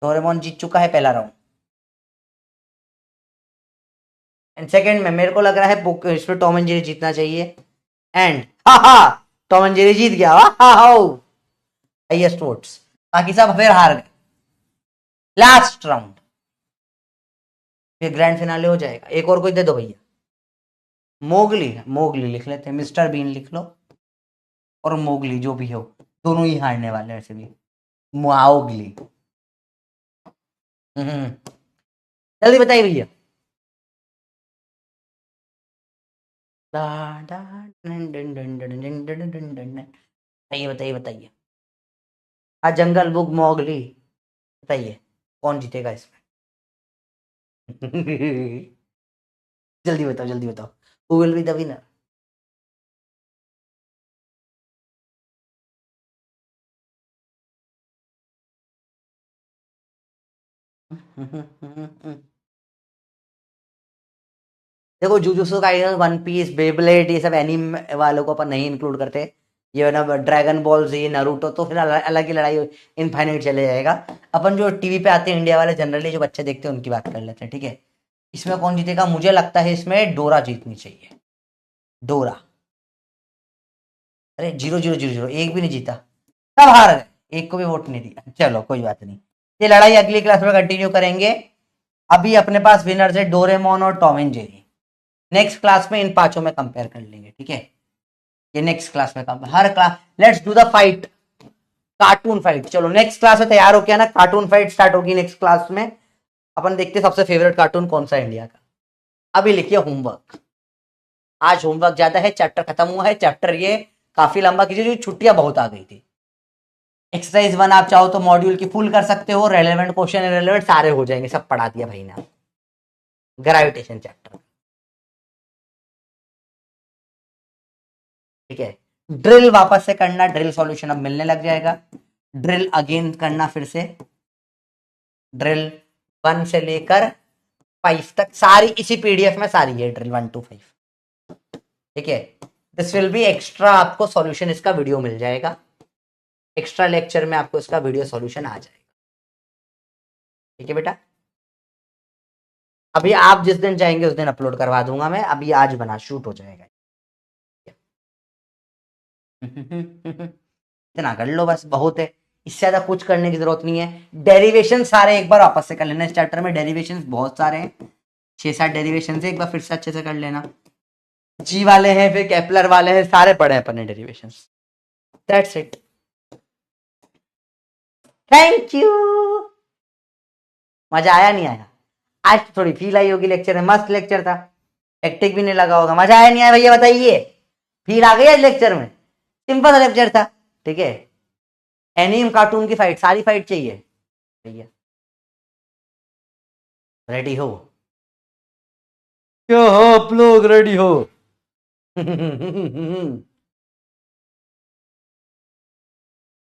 डोरेमोन जीत चुका है पहला राउंड। एंड सेकंड में मेरे को लग रहा है बुक इसमें टॉम एंड जेरी जीतना चाहिए। एंड हा टॉम एंड जेरी जीत गया। हाईएस्ट वोट्स, बाकी सब फिर हार गए। लास्ट राउंड, फिर ग्रैंड फिनाले हो जाएगा। एक और कोई दे दो भैया। मोगली, मोगली लिख लेते हैं, मिस्टर बीन लिख लो और मोगली जो भी हो, दोनों ही हारने वाले हैं ऐसे भी। मोगली। जल्दी बताइए भैया। बताइए बताइए बताइए। हाँ, जंगल बुक, मोगली, बताइए कौन जीतेगा इसमें। जल्दी बताओ जल्दी बताओ, who will be the winner. देखो Jujutsu Kaisen, one piece, Beyblade, ये सब एनीमे वालों को अपन नहीं इंक्लूड करते। ये ना ड्रैगन बॉल जी, नारुतो तो फिर अलग ही लड़ाई इनफाइनाइट चले जाएगा। अपन जो टीवी पे आते हैं इंडिया वाले, जनरली जो बच्चे देखते हैं उनकी बात कर लेते हैं, ठीक है। इसमें कौन जीतेगा? मुझे लगता है इसमें डोरा जीतनी चाहिए। डोरा। अरे 0-0-0-0, एक भी नहीं जीता, सब हार गए, एक को भी वोट नहीं दिया। चलो कोई बात नहीं, ये लड़ाई अगली क्लास में कंटिन्यू करेंगे। अभी अपने पास विनर्स है डोरेमोन और Tom and Jerry. Next class में इन पांचों में कंपेयर कर लेंगे, ठीक है। ये नेक्स्ट क्लास में compare, her class let's do the fight, cartoon fight. चलो नेक्स्ट क्लास में तैयार हो गया ना, कार्टून फाइट स्टार्ट होगी नेक्स्ट क्लास में। अपन देखते सबसे फेवरेट कार्टून कौन सा है इंडिया का। अभी लिखिए होमवर्क, आज होमवर्क ज्यादा है, चैप्टर खत्म हुआ है, चैप्टर ये काफी लंबा कीजिए, जो छुट्टियां बहुत आ गई थी। एक्सरसाइज 1 आप चाहो तो मॉड्यूल की फुल कर सकते हो, रेलेवेंट क्वेश्चन इररेलेवेंट सारे हो जाएंगे, सब पढ़ा दिया भाई ने। ग्रेविटेशन चैप्टर, ठीक है। ड्रिल वापस से करना, ड्रिल सॉल्यूशन अब मिलने लग जाएगा। ड्रिल अगेन करना फिर से, ड्रिल 1 से लेकर 5 तक सारी इसी पीडीएफ में सारी है, ड्रिल 1 to 5, ठीक है। दिस विल बी एक्स्ट्रा, आपको सॉल्यूशन इसका वीडियो मिल जाएगा, एक्स्ट्रा लेक्चर में आपको इसका वीडियो सॉल्यूशन आ जाएगा, ठीक है बेटा। अभी आप जिस दिन चाहेंगे उस दिन अपलोड करवा दूंगा मैं, अभी आज बना शूट हो जाएगा। इतना कर लो बस, बहुत है, इससे ज्यादा कुछ करने की जरूरत नहीं है। डेरिवेशन सारे एक बार वापस से कर लेना, इस चैप्टर में डेरिवेशन बहुत सारे हैं, 6-7 डेरिवेशन से एक बार फिर से अच्छे से कर लेना। जी वाले हैं, फिर केपलर वाले हैं, सारे पढ़े हैं अपन ने derivation. That's it, thank you. मजा आया नहीं आया? आज थोड़ी फील आई होगी लेक्चर में, मस्त लेक्चर था, एक्टिक भी नहीं लगा होगा। मजा आया नहीं आया भैया बताइए? फील आ गई आज लेक्चर में? सिंपल सा लेक्चर था, ठीक है। एनीम कार्टून की फाइट, सारी फाइट चाहिए भैया। रेडी हो क्या? हो आप लोग रेडी हो?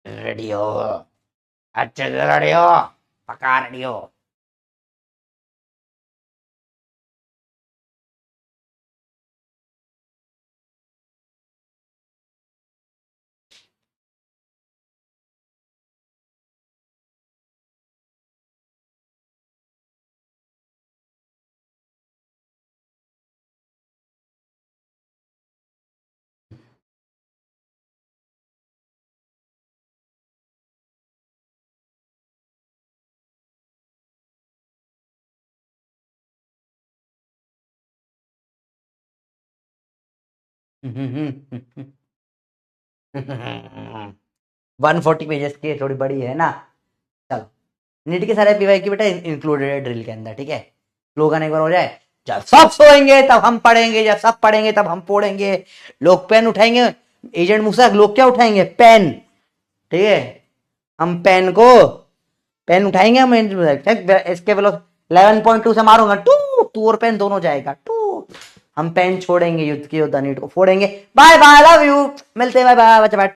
रेडी हो? अच्छे से रेडी हो? पक्का रेडी हो? हम्म 140 पेजेस की थोड़ी बड़ी है ना। चलो, नीट के सारे पीवाई की बेटा इंक्लूडेड है ड्रिल के अंदर, ठीक है। स्लोगन एक बार हो जाए, जब सब सोएंगे तब हम पढ़ेंगे, जब सब पढ़ेंगे तब हम पढ़ेंगे। लोग पेन उठाएंगे, एजेंट मूसा, लोग क्या उठाएंगे? पेन, ठीक है। हम पेन को, पेन उठाएंगे हम, इसके बोलो 11.2 से मारूंगा टू, तू और पेन दोनों जाएगा टू। हम पेन छोड़ेंगे, युद्ध की योद्धा नीट को फोड़ेंगे। बाय बाय, लव यू, मिलते हैं, बाय बाय।